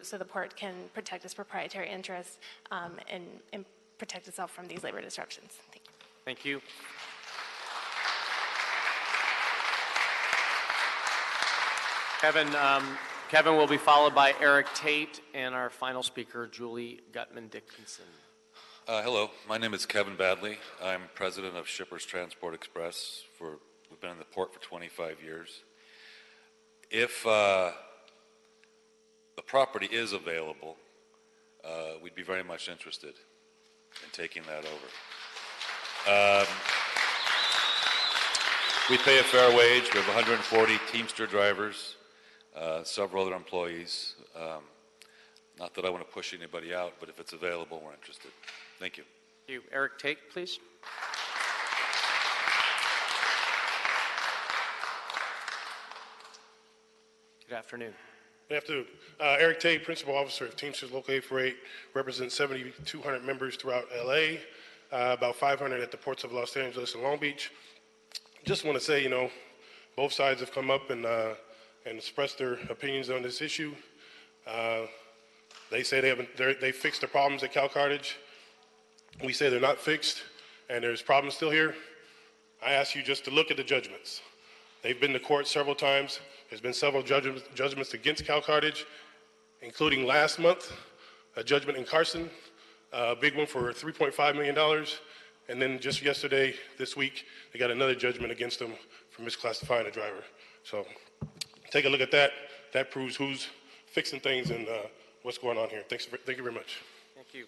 so the port can protect its proprietary interests and protect itself from these labor disruptions. Thank you. Thank you. Kevin will be followed by Eric Tate and our final speaker, Julie Gutman-Dickinson. Hello, my name is Kevin Badley. I'm president of Shippers Transport Express. We've been in the port for 25 years. If the property is available, we'd be very much interested in taking that over. We pay a fair wage. We have 140 Teamster drivers. Several other employees. Not that I want to push anybody out, but if it's available, we're interested. Thank you. Thank you. Eric Tate, please. Good afternoon. Good afternoon. Eric Tate, Principal Officer of Teamsters Local 848, represents 7,200 members throughout LA, about 500 at the ports of Los Angeles and Long Beach. Just want to say, both sides have come up and expressed their opinions on this issue. They say they fixed the problems at CalCartage. We say they're not fixed, and there's problems still here. I ask you just to look at the judgments. They've been to court several times. There's been several judgments against Cal Carthage, including last month, a judgment in Carson, a big one for $3.5 million. And then just yesterday, this week, they got another judgment against them for misclassifying a driver. So take a look at that. That proves who's fixing things and what's going on here. Thank you very much. Thank you.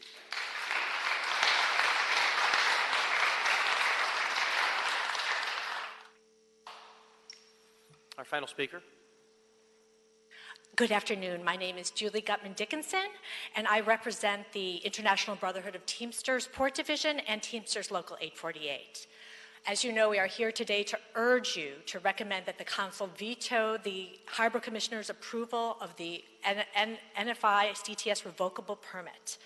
Our final speaker. Good afternoon. My name is Julie Gutman Dickinson, and I represent the International Brotherhood of Teamsters Port Division and Teamsters Local 848. As you know, we are here today to urge you to recommend that the Council veto the Harbor Commissioner's approval of the NFI CTS revocable permit.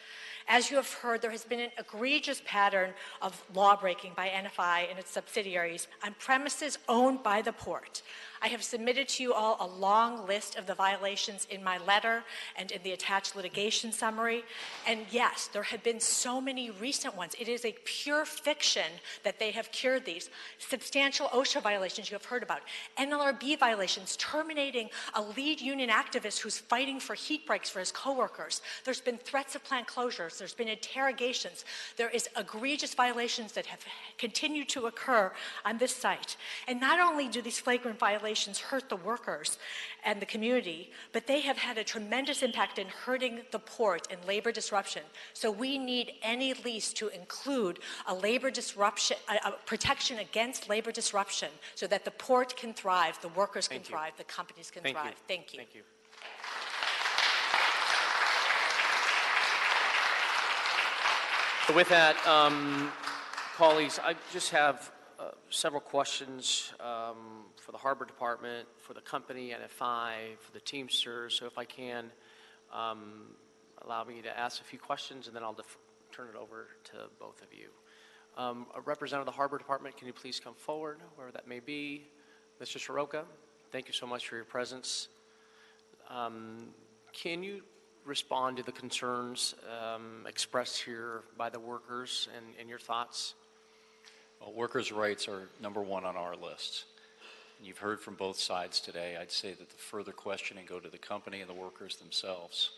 As you have heard, there has been an egregious pattern of law-breaking by NFI and its subsidiaries on premises owned by the port. I have submitted to you all a long list of the violations in my letter and in the attached litigation summary. And yes, there have been so many recent ones. It is a pure fiction that they have cured these. Substantial OSHA violations you have heard about. Nlrb violations, terminating a lead union activist who's fighting for heat breaks for his coworkers. There's been threats of plant closures. There's been interrogations. There is egregious violations that have continued to occur on this site. And not only do these flagrant violations hurt the workers and the community, but they have had a tremendous impact in hurting the port and labor disruption. So we need any lease to include a labor disruption, a protection against labor disruption, so that the port can thrive, the workers can thrive, the companies can thrive. Thank you. Thank you. So with that, colleagues, I just have several questions for the Harbor Department, for the company, NFI, for the Teamsters. So if I can, allow me to ask a few questions, and then I'll turn it over to both of you. A representative of the Harbor Department, can you please come forward, wherever that may be? Mr. Soroka, thank you so much for your presence. Can you respond to the concerns expressed here by the workers and your thoughts? Well, workers' rights are number one on our list. And you've heard from both sides today. I'd say that the further questioning go to the company and the workers themselves.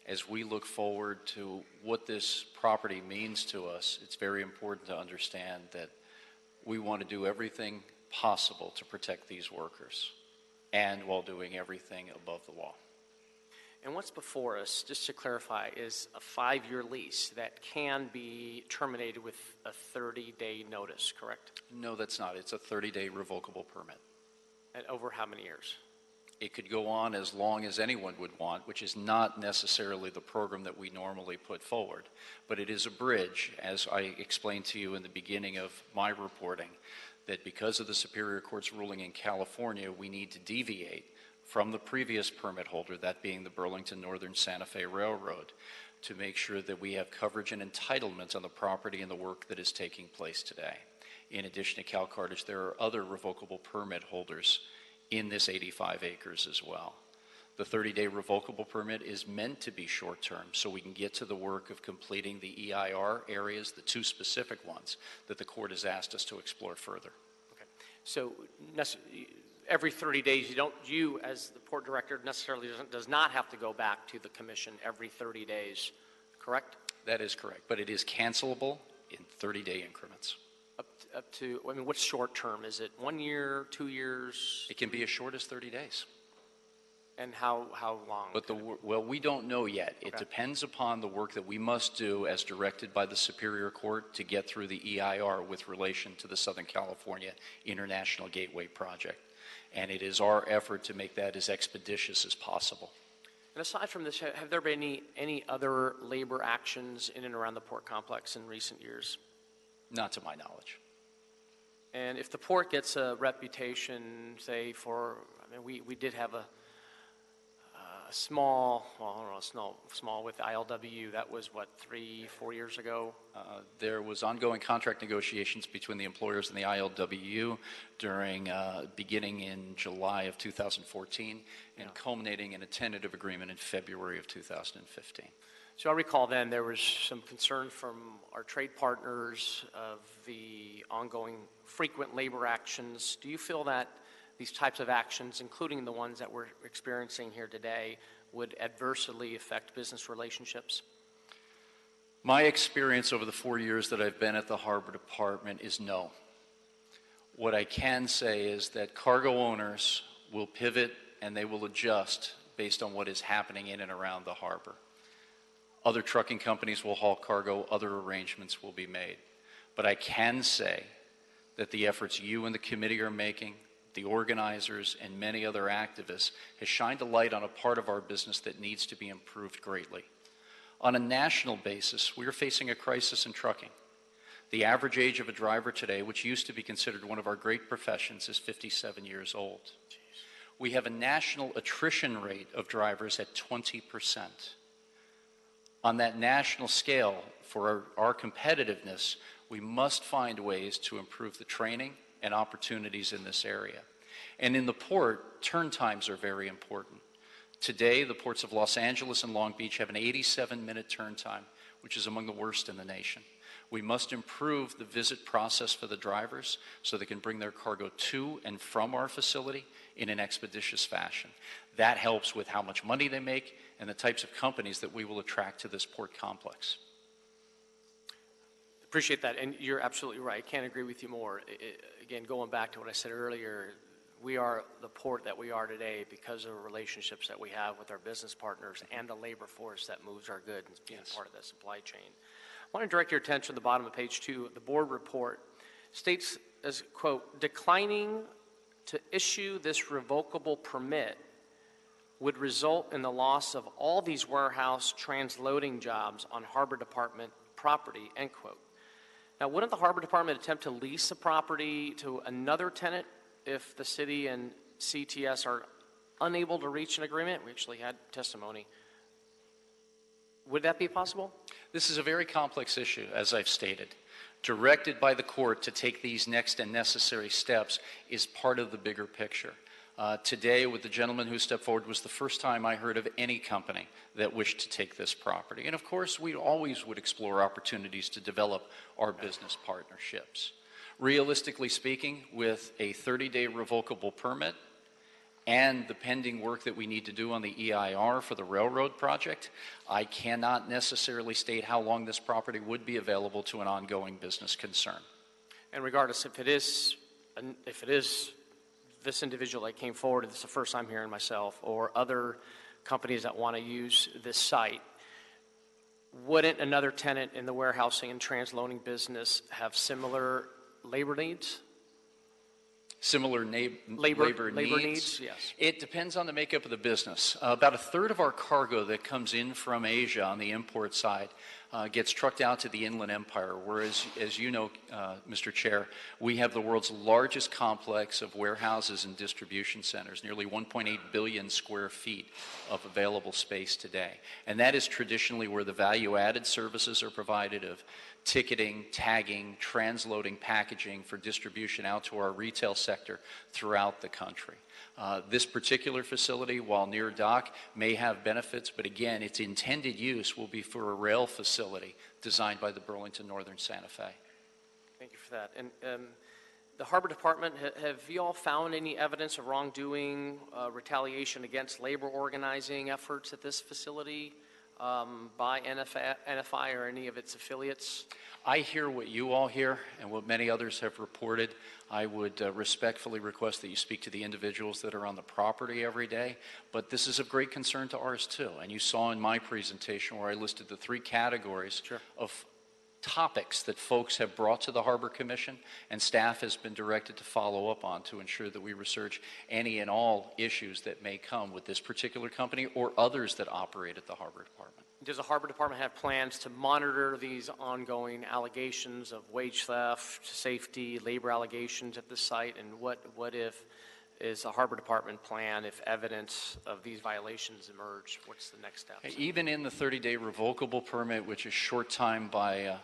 As we look forward to what this property means to us, it's very important to understand that we want to do everything possible to protect these workers, and while doing everything above the law. And what's before us, just to clarify, is a 5-year lease that can be terminated with a 30-day notice, correct? No, that's not. It's a 30-day revocable permit. And over how many years? It could go on as long as anyone would want, which is not necessarily the program that we normally put forward. But it is a bridge, as I explained to you in the beginning of my reporting, that because of the Superior Court's ruling in California, we need to deviate from the previous permit holder, that being the Burlington Northern Santa Fe Railroad, to make sure that we have coverage and entitlements on the property and the work that is taking place today. In addition to Cal Carthage, there are other revocable permit holders in this 85 acres as well. The 30-day revocable permit is meant to be short-term, so we can get to the work of completing the EIR areas, the 2 specific ones that the court has asked us to explore further. Okay. So every 30 days, you as the port director necessarily does not have to go back to the commission every 30 days, correct? That is correct, but it is cancelable in 30-day increments. Up to, I mean, what's short term? Is it 1 year, 2 years? It can be as short as 30 days. And how long? But well, we don't know yet. It depends upon the work that we must do as directed by the Superior Court to get through the EIR with relation to the Southern California International Gateway Project. And it is our effort to make that as expeditious as possible. And aside from this, have there been any other labor actions in and around the port complex in recent years? Not to my knowledge. And if the port gets a reputation, say for, I mean, we did have a small, well, I don't know, small with ILW, that was what, 3-4 years ago? There was ongoing contract negotiations between the employers and the ILWU during, beginning in July of 2014 and culminating in a tentative agreement in February of 2015. So I recall then there was some concern from our trade partners of the ongoing frequent labor actions. Do you feel that these types of actions, including the ones that we're experiencing here today, would adversely affect business relationships? My experience over the 4 years that I've been at the Harbor Department is no. What I can say is that cargo owners will pivot and they will adjust based on what is happening in and around the harbor. Other trucking companies will haul cargo, other arrangements will be made. But I can say that the efforts you and the committee are making, the organizers, and many other activists has shined a light on a part of our business that needs to be improved greatly. On a national basis, we are facing a crisis in trucking. The average age of a driver today, which used to be considered one of our great professions, is 57 years old. We have a national attrition rate of drivers at 20%. On that national scale, for our competitiveness, we must find ways to improve the training and opportunities in this area. And in the port, turn times are very important. Today, the ports of Los Angeles and Long Beach have an 87-minute turn time, which is among the worst in the nation. We must improve the visit process for the drivers so they can bring their cargo to and from our facility in an expeditious fashion. That helps with how much money they make and the types of companies that we will attract to this port complex. Appreciate that, and you're absolutely right. Can't agree with you more. Again, going back to what I said earlier, we are the port that we are today because of relationships that we have with our business partners and the labor force that moves our goods and being part of that supply chain. I want to direct your attention to the bottom of page 2. The board report states as, quote, declining to issue this revocable permit would result in the loss of all these warehouse transloading jobs on Harbor Department property, end quote. Now, wouldn't the Harbor Department attempt to lease a property to another tenant if the city and CTS are unable to reach an agreement? We actually had testimony. Would that be possible? This is a very complex issue, as I've stated. Directed by the court to take these next and necessary steps is part of the bigger picture. Today, with the gentleman who stepped forward, was the first time I heard of any company that wished to take this property. And of course, we always would explore opportunities to develop our business partnerships. Realistically speaking, with a 30-day revocable permit and the pending work that we need to do on the EIR for the railroad project, I cannot necessarily state how long this property would be available to an ongoing business concern. And regardless, if it is this individual that came forward, and this is the first I'm hearing myself, or other companies that want to use this site, wouldn't another tenant in the warehousing and transloading business have similar labor needs? Similar labor needs? Yes. It depends on the makeup of the business. About a third of our cargo that comes in from Asia on the import side gets trucked out to the Inland Empire, whereas, as you know, Mr. Chair, we have the world's largest complex of warehouses and distribution centers, nearly 1.8 billion square feet of available space today. And that is traditionally where the value-added services are provided of ticketing, tagging, transloading, packaging for distribution out to our retail sector throughout the country. This particular facility, while near dock, may have benefits, but again, its intended use will be for a rail facility designed by the Burlington Northern Santa Fe. Thank you for that. And the Harbor Department, have you all found any evidence of wrongdoing, retaliation against labor organizing efforts at this facility by NFI or any of its affiliates? I hear what you all hear and what many others have reported. I would respectfully request that you speak to the individuals that are on the property every day, but this is of great concern to ours too. And you saw in my presentation where I listed the 3 categories of topics that folks have brought to the Harbor Commission, and staff has been directed to follow up on to ensure that we research any and all issues that may come with this particular company or others that operate at the Harbor Department. Does the Harbor Department have plans to monitor these ongoing allegations of wage theft, safety, labor allegations at the site? And what if is the Harbor Department plan if evidence of these violations emerge? What's the next step? Even in the 30-day revocable permit, which is short time by...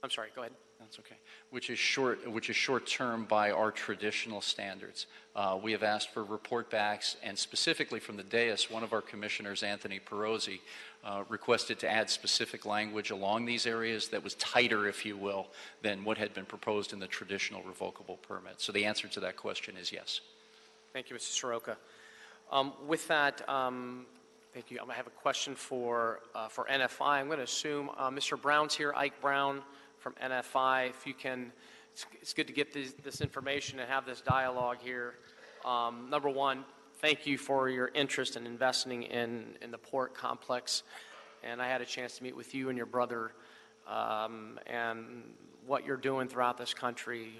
I'm sorry, go ahead. That's okay. Which is short-term by our traditional standards. We have asked for report backs, and specifically from the dais, one of our commissioners, Anthony Perozzi, requested to add specific language along these areas that was tighter, if you will, than what had been proposed in the traditional revocable permit. So the answer to that question is yes. Thank you, Mr. Soroka. With that, thank you. I have a question for NFI. I'm going to assume Mr. Brown's here, Ike Brown from NFI. If you can, it's good to get this information and have this dialogue here. Number one, thank you for your interest in investing in the port complex. And I had a chance to meet with you and your brother and what you're doing throughout this country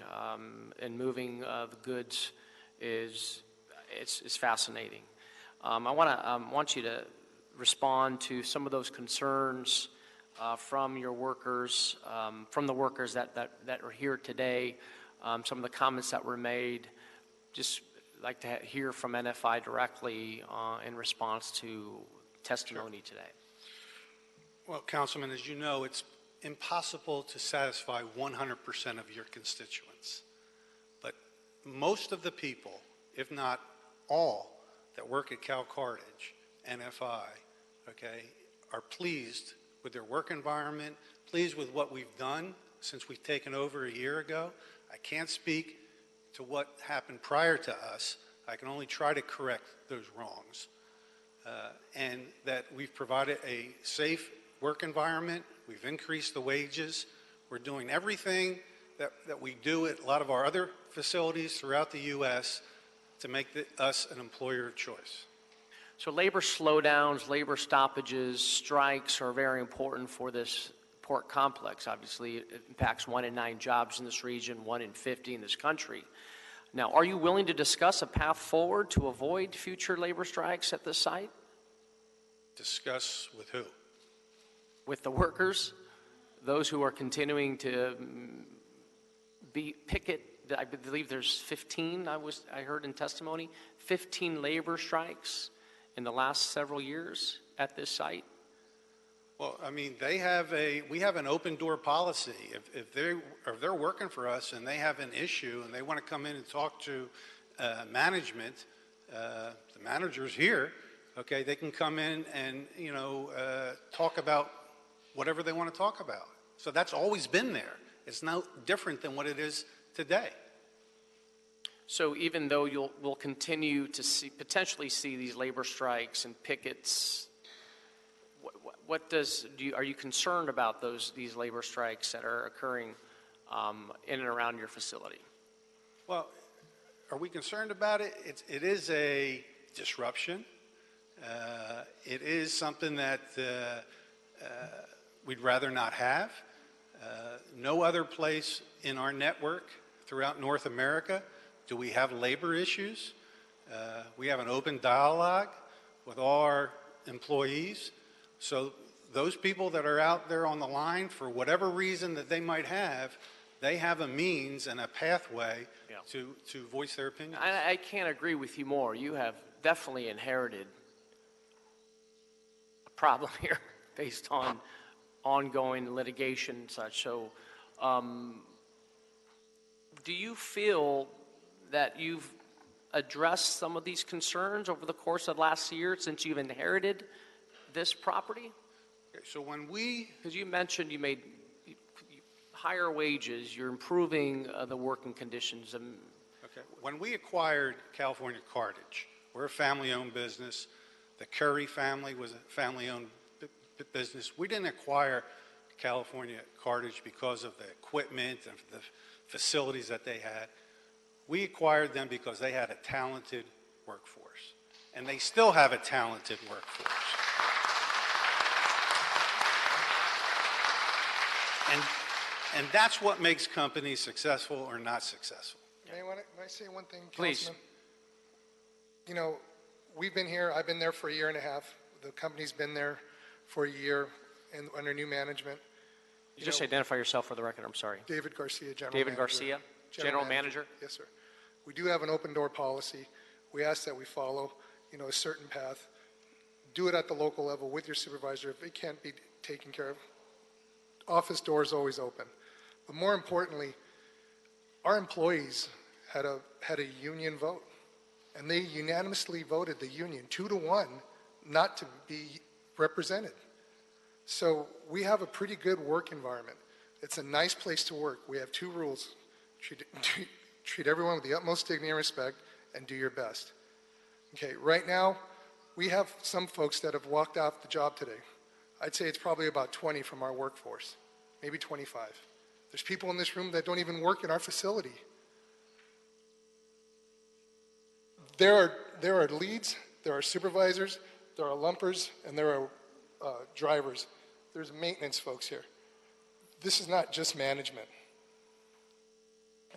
and moving the goods is fascinating. I want you to respond to some of those concerns from your workers, from the workers that are here today, some of the comments that were made. Just like to hear from NFI directly in response to testimony today. Well, Councilman, as you know, it's impossible to satisfy 100% of your constituents. But most of the people, if not all, that work at Cal Carthage, NFI, okay, are pleased with their work environment, pleased with what we've done since we've taken over a year ago. I can't speak to what happened prior to us. I can only try to correct those wrongs. And that we've provided a safe work environment. We've increased the wages. We're doing everything that we do at a lot of our other facilities throughout the U.S. to make us an employer of choice. So labor slowdowns, labor stoppages, strikes are very important for this port complex. Obviously, it impacts 1 in 9 jobs in this region, 1 in 50 in this country. Now, are you willing to discuss a path forward to avoid future labor strikes at this site? Discuss with who? With the workers, those who are continuing to picket. I believe there's 15, I heard in testimony, 15 labor strikes in the last several years at this site. Well, I mean, we have an open door policy. If they're working for us and they have an issue and they want to come in and talk to management, the manager's here, okay, they can come in and, talk about whatever they want to talk about. So that's always been there. It's no different than what it is today. So even though we'll continue to potentially see these labor strikes and pickets, are you concerned about these labor strikes that are occurring in and around your facility? Well, are we concerned about it? It is a disruption. It is something that we'd rather not have. No other place in our network throughout North America do we have labor issues. We have an open dialogue with all our employees. So those people that are out there on the line, for whatever reason that they might have, they have a means and a pathway to voice their opinions. I can't agree with you more. You have definitely inherited a problem here based on ongoing litigation and such. So do you feel that you've addressed some of these concerns over the course of the last year since you've inherited this property? Okay, so because you mentioned you made higher wages, you're improving the working conditions. Okay, when we acquired California Carthage, we're a family-owned business. The Curry family was a family-owned business. We didn't acquire California Carthage because of the equipment and the facilities that they had. We acquired them because they had a talented workforce, and they still have a talented workforce. And that's what makes companies successful or not successful. May I say one thing, Please. Councilman? You know, we've been here, I've been there for a year and a half. The company's been there for a year and under new management. You just identify yourself for the record, I'm sorry. David Garcia, General David Manager. Garcia, General Manager? Yes, sir. We do have an open door policy. We ask that we follow, a certain path. Do it at the local level with your supervisor. If it can't be taken care of, office door is always open. But more importantly, our employees had a union vote, and they unanimously voted the union 2-1 not to be represented. So we have a pretty good work environment. It's a nice place to work. We have 2 rules. Treat everyone with the utmost dignity and respect, and do your best. Okay, right now, we have some folks that have walked off the job today. I'd say it's probably about 20 from our workforce, maybe 25. There's people in this room that don't even work in our facility. There are leads, there are supervisors, there are lumpers, and there are drivers. There's maintenance folks here. This is not just management.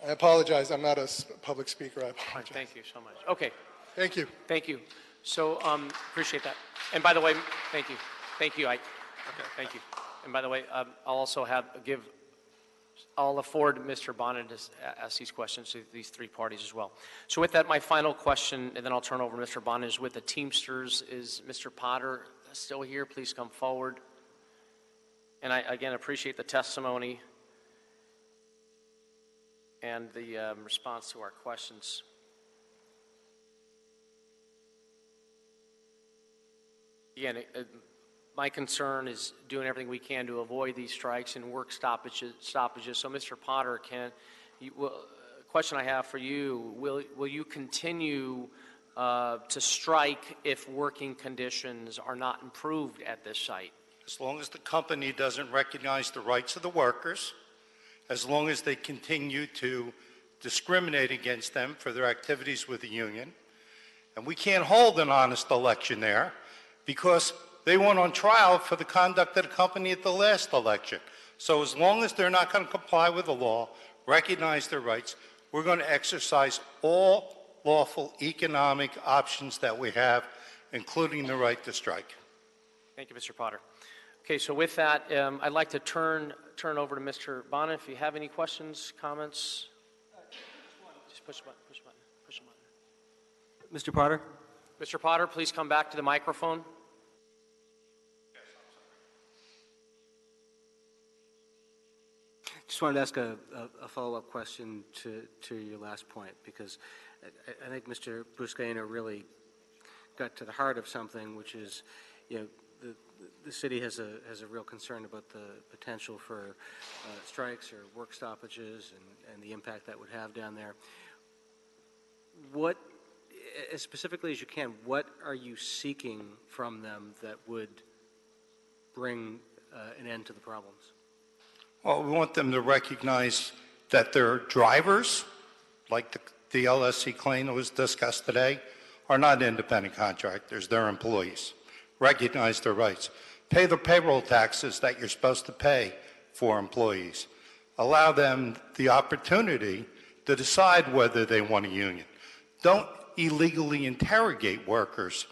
I apologize, I'm not a public speaker, I apologize. Thank you so much. Okay. Thank you. Thank you. So, appreciate that. And by the way, thank you. Thank you, Ike. Okay, thank you. And by the way, I'll also I'll afford Mr. Bonnet to ask these questions to these 3 parties as well. So with that, my final question, and then I'll turn over to Mr. Bonnet, is with the Teamsters. Is Mr. Potter still here? Please come forward. And I, again, appreciate the testimony and the response to our questions. Again, my concern is doing everything we can to avoid these strikes and work stoppages. So, Mr. Potter, question I have for you, will you continue to strike if working conditions are not improved at this site? As long as the company doesn't recognize the rights of the workers, as long as they continue to discriminate against them for their activities with the union. And we can't hold an honest election there because they went on trial for the conduct of the company at the last election. So as long as they're not going to comply with the law, recognize their rights, we're going to exercise all lawful economic options that we have, including the right to strike. Thank you, Mr. Potter. Okay, so with that, I'd like to turn over to Mr. Bonnet. If you have any questions, comments, just push the button, push the button, push the button. Mr. Potter? Mr. Potter, please come back to the microphone. Just wanted to ask a follow-up question to your last point, because I think Mr. Buscaino really got to the heart of something, which is, the city has a real concern about the potential for strikes or work stoppages and the impact that would have down there. What, as specifically as you can, what are you seeking from them that would bring an end to the problems? Well, we want them to recognize that their drivers, like the LSC claim that was discussed today, are not independent contractors, they're employees. Recognize their rights. Pay the payroll taxes that you're supposed to pay for employees. Allow them the opportunity to decide whether they want a union. Don't illegally interrogate workers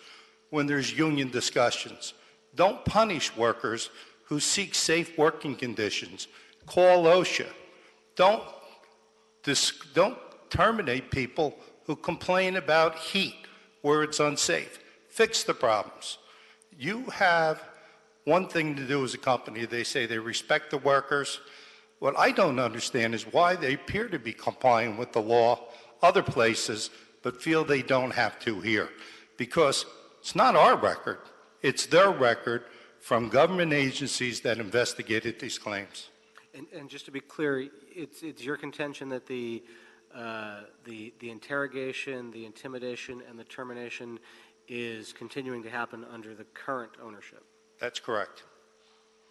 when there's union discussions. Don't punish workers who seek safe working conditions. Call OSHA. Don't terminate people who complain about heat where it's unsafe. Fix the problems. You have one thing to do as a company. They say they respect the workers. What I don't understand is why they appear to be complying with the law other places but feel they don't have to here. Because it's not our record. It's their record from government agencies that investigated these claims. And just to be clear, it's your contention that the interrogation, the intimidation, and the termination is continuing to happen under the current ownership? That's correct.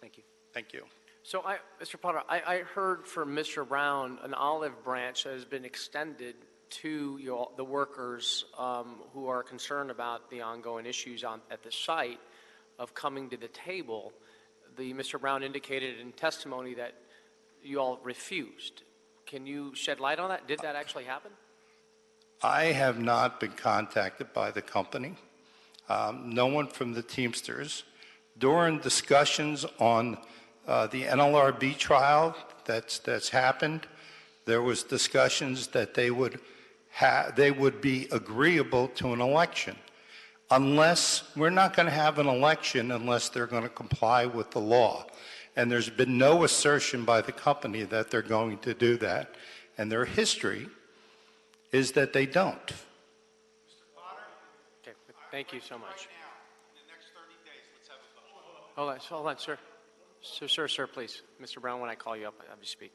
Thank you. Thank you. So, Mr. Potter, I heard from Mr. Brown an olive branch that has been extended to the workers who are concerned about the ongoing issues at the site of coming to the table. Mr. Brown indicated in testimony that you all refused. Can you shed light on that? Did that actually happen? I have not been contacted by the company. No one from the Teamsters. During discussions on the Nlrb trial that's happened, there was discussions that they would be agreeable to an election. we're not going to have an election unless they're going to comply with the law. And there's been no assertion by the company that they're going to do that. And their history is that they don't. Okay, thank you so much. Hold on, sir. Sir, please. Mr. Brown, when I call you up, I'll just speak.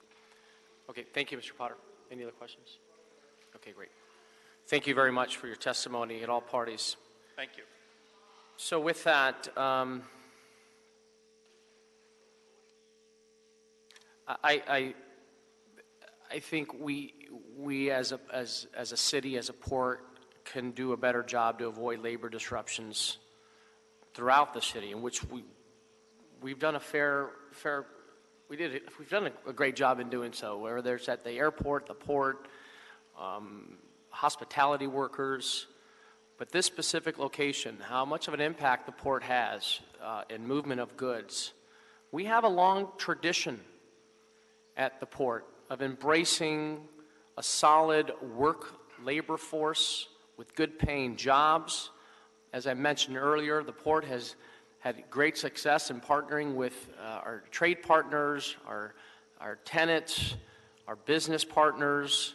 Okay, thank you, Mr. Potter. Any other questions? Okay, great. Thank you very much for your testimony at all parties. Thank you. So with that, I think we as a city, as a port, can do a better job to avoid labor disruptions throughout the city, in which we've done we've done a great job in doing so, whether it's at the airport, the port, hospitality workers. But this specific location, how much of an impact the port has in movement of goods, we have a long tradition at the port of embracing a solid labor force with good paying jobs. As I mentioned earlier, the port has had great success in partnering with our trade partners, our tenants, our business partners,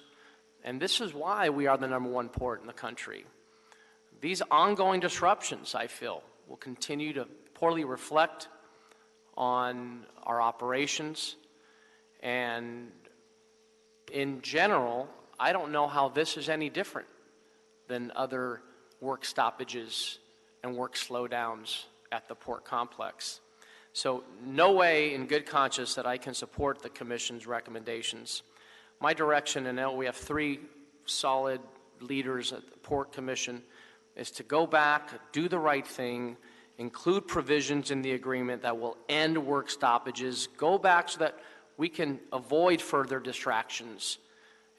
and this is why we are the #1 port in the country. These ongoing disruptions, I feel, will continue to poorly reflect on our operations, and in general, I don't know how this is any different than other work stoppages and work slowdowns at the port complex. So no way in good conscience that I can support the Commission's recommendations. My direction, and we have 3 solid leaders at the Port Commission, is to go back, do the right thing, include provisions in the agreement that will end work stoppages, go back so that we can avoid further distractions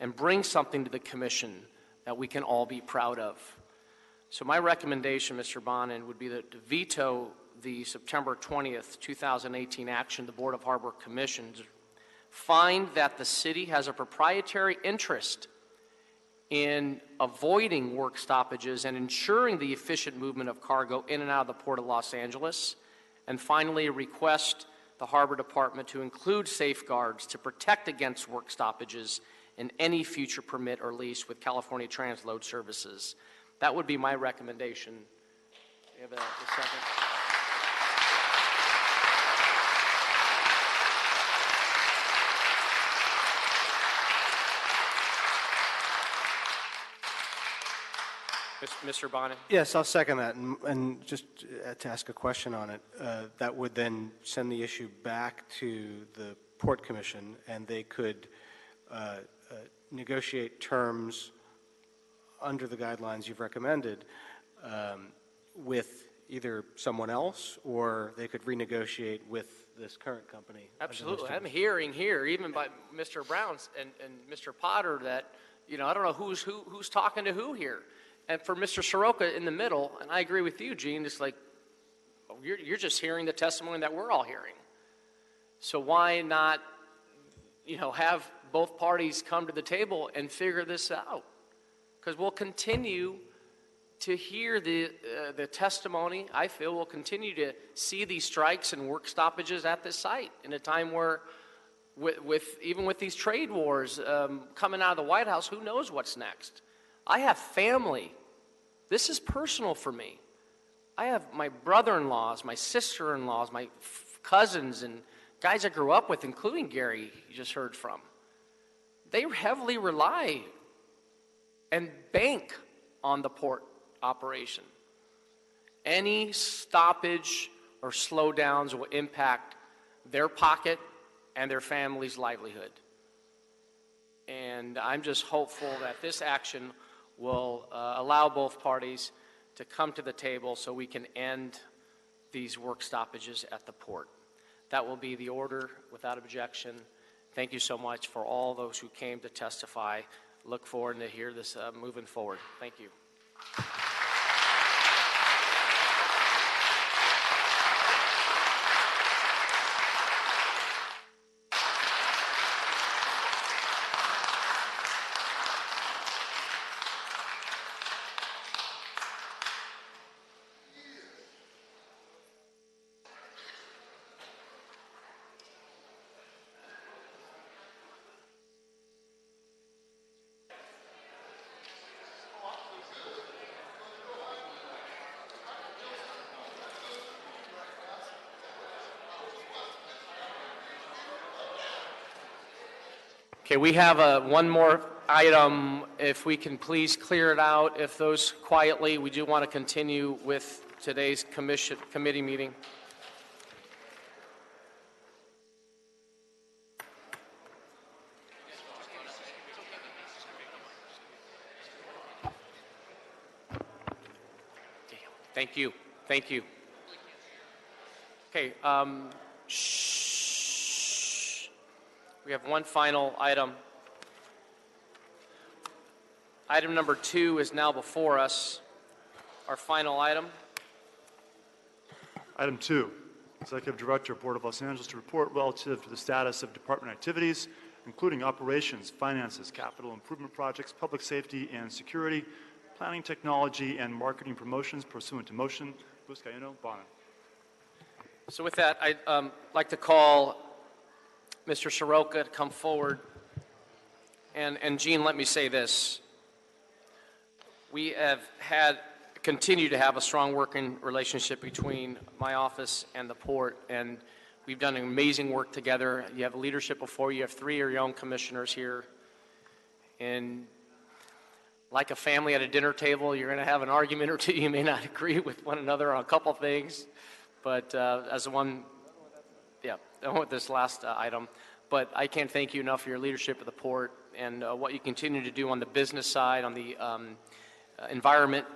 and bring something to the Commission that we can all be proud of. So my recommendation, Mr. Bonin, would be to veto the September 20th, 2018 action the Board of Harbor Commissions, find that the city has a proprietary interest in avoiding work stoppages and ensuring the efficient movement of cargo in and out of the Port of Los Angeles, and finally request the Harbor Department to include safeguards to protect against work stoppages in any future permit or lease with California Transload Services. That would be my recommendation. You have a second? Mr. Bonin? Yes, I'll second that. And just to ask a question on it, that would then send the issue back to the Port Commission, and they could negotiate terms under the guidelines you've recommended with either someone else, or they could renegotiate with this current company. Absolutely. I'm hearing here, even by Mr. Brown and Mr. Potter, that, I don't know who's talking to who here. And for Mr. Soroka in the middle, and I agree with you, Gene, it's like, you're just hearing the testimony that we're all hearing. So why not, have both parties come to the table and figure this out? Because we'll continue to hear the testimony. I feel we'll continue to see these strikes and work stoppages at this site in a time where, even with these trade wars coming out of the White House, who knows what's next? I have family. This is personal for me. I have my brother-in-laws, my sister-in-laws, my cousins, and guys I grew up with, including Gary, you just heard from. They heavily rely and bank on the port operation. Any stoppage or slowdowns will impact their pocket and their family's livelihood. And I'm just hopeful that this action will allow both parties to come to the table so we can end these work stoppages at the port. That will be the order without objection. Thank you so much for all those who came to testify. Look forward to hear this moving forward. Thank you. Okay, we have one more item. If we can please clear it out, if those quietly, we do want to continue with today's committee meeting. Thank you. Thank you. Okay, shh. We have one final item. Item number 2 is now before us. Our final item. Item 2, Executive Director, Board of Los Angeles, to report relative to the status of department activities, including operations, finances, capital improvement projects, public safety and security, planning, technology, and marketing promotions pursuant to motion. Buscaino-Bonin. So with that, I'd like to call Mr. Soroka to come forward. And Gene, let me say this. We have continue to have a strong working relationship between my office and the port, and we've done amazing work together. You have leadership before you. You have 3 of your own commissioners here. And like a family at a dinner table, you're going to have an argument or two. You may not agree with one another on a couple things, but as one with this last item. But I can't thank you enough for your leadership of the port and what you continue to do on the business side, on the environment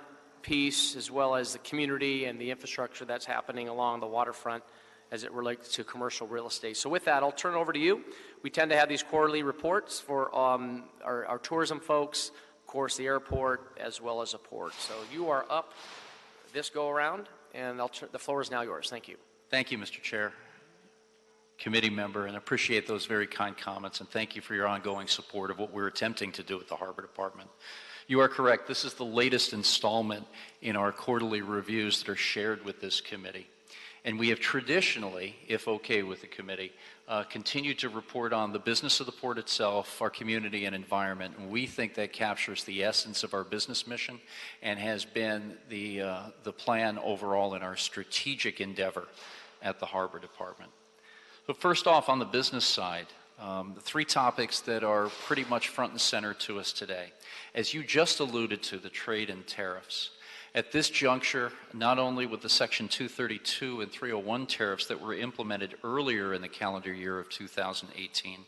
piece, as well as the community and the infrastructure that's happening along the waterfront as it relates to commercial real estate. So with that, I'll turn it over to you. We tend to have these quarterly reports for our tourism folks, of course, the airport, as well as a port. So you are up this go-around, and the floor is now yours. Thank you. Thank you, Mr. Chair, committee member, and appreciate those very kind comments, and thank you for your ongoing support of what we're attempting to do at the Harbor Department. You are correct. This is the latest installment in our quarterly reviews that are shared with this committee. And we have traditionally, if okay with the committee, continued to report on the business of the port itself, our community and environment. And we think that captures the essence of our business mission and has been the plan overall in our strategic endeavor at the Harbor Department. So first off, on the business side, the 3 topics that are pretty much front and center to us today. As you just alluded to, the trade and tariffs. At this juncture, not only with the Section 232 and 301 tariffs that were implemented earlier in the calendar year of 2018,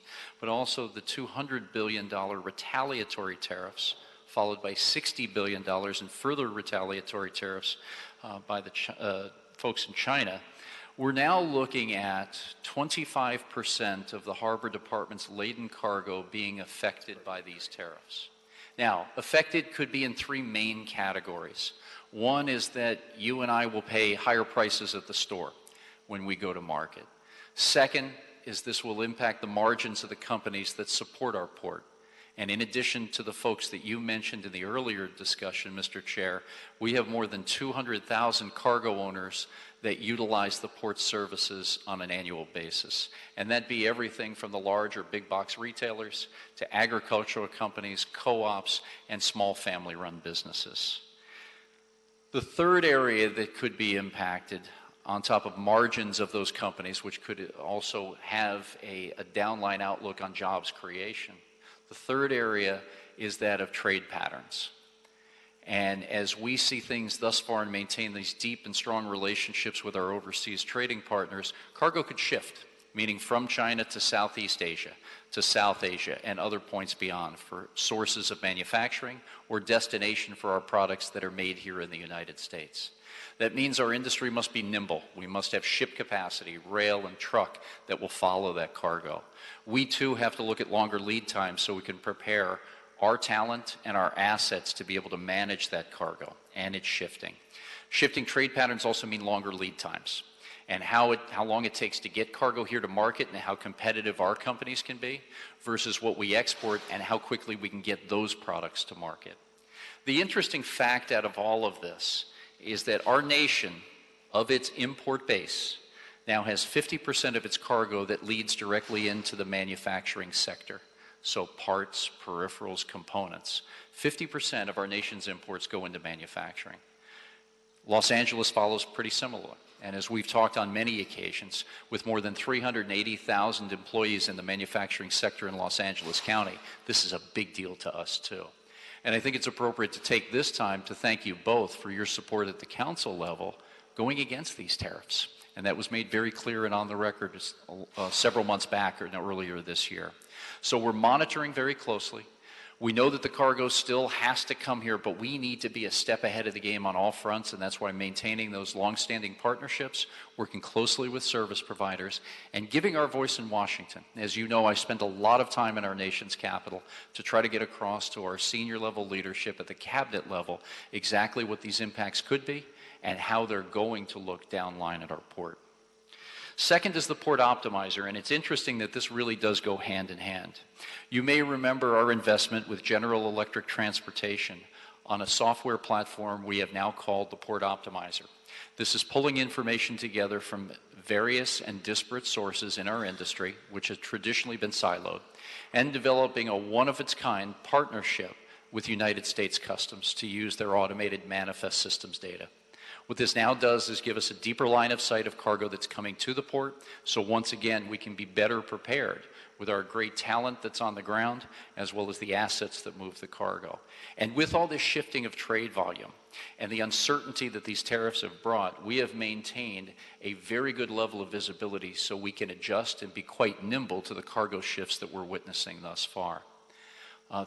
but also the $200 billion retaliatory tariffs, followed by $60 billion in further retaliatory tariffs by the folks in China. We're now looking at 25% of the Harbor Department's laden cargo being affected by these tariffs. Now, affected could be in 3 main categories. One is that you and I will pay higher prices at the store when we go to market. Second is this will impact the margins of the companies that support our port. And in addition to the folks that you mentioned in the earlier discussion, Mr. Chair, we have more than 200,000 cargo owners that utilize the port services on an annual basis. And that'd be everything from the large or big box retailers to agricultural companies, co-ops, and small family-run businesses. The third area that could be impacted on top of margins of those companies, which could also have a downline outlook on jobs creation, the third area is that of trade patterns. And as we see things thus far and maintain these deep and strong relationships with our overseas trading partners, cargo could shift, meaning from China to Southeast Asia, to South Asia, and other points beyond for sources of manufacturing or destination for our products that are made here in the United States. That means our industry must be nimble. We must have ship capacity, rail and truck that will follow that cargo. We too have to look at longer lead times so we can prepare our talent and our assets to be able to manage that cargo, and it's shifting. Shifting trade patterns also mean longer lead times, and how long it takes to get cargo here to market and how competitive our companies can be versus what we export and how quickly we can get those products to market. The interesting fact out of all of this is that our nation, of its import base, now has 50% of its cargo that leads directly into the manufacturing sector. So parts, peripherals, components. 50% of our nation's imports go into manufacturing. Los Angeles follows pretty similar. And as we've talked on many occasions, with more than 380,000 employees in the manufacturing sector in Los Angeles County, this is a big deal to us too. And I think it's appropriate to take this time to thank you both for your support at the council level going against these tariffs. And that was made very clear and on the record several months back or earlier this year. So we're monitoring very closely. We know that the cargo still has to come here, but we need to be a step ahead of the game on all fronts, and that's why maintaining those long-standing partnerships, working closely with service providers, and giving our voice in Washington. As you know, I spent a lot of time in our nation's capital to try to get across to our senior-level leadership at the cabinet level exactly what these impacts could be and how they're going to look downline at our port. Second is the Port Optimizer, and it's interesting that this really does go hand in hand. You may remember our investment with General Electric Transportation on a software platform we have now called the Port Optimizer. This is pulling information together from various and disparate sources in our industry, which has traditionally been siloed, and developing a one-of-its-kind partnership with United States Customs to use their automated manifest systems data. What this now does is give us a deeper line of sight of cargo that's coming to the port, so once again we can be better prepared with our great talent that's on the ground as well as the assets that move the cargo. And with all this shifting of trade volume and the uncertainty that these tariffs have brought, we have maintained a very good level of visibility so we can adjust and be quite nimble to the cargo shifts that we're witnessing thus far.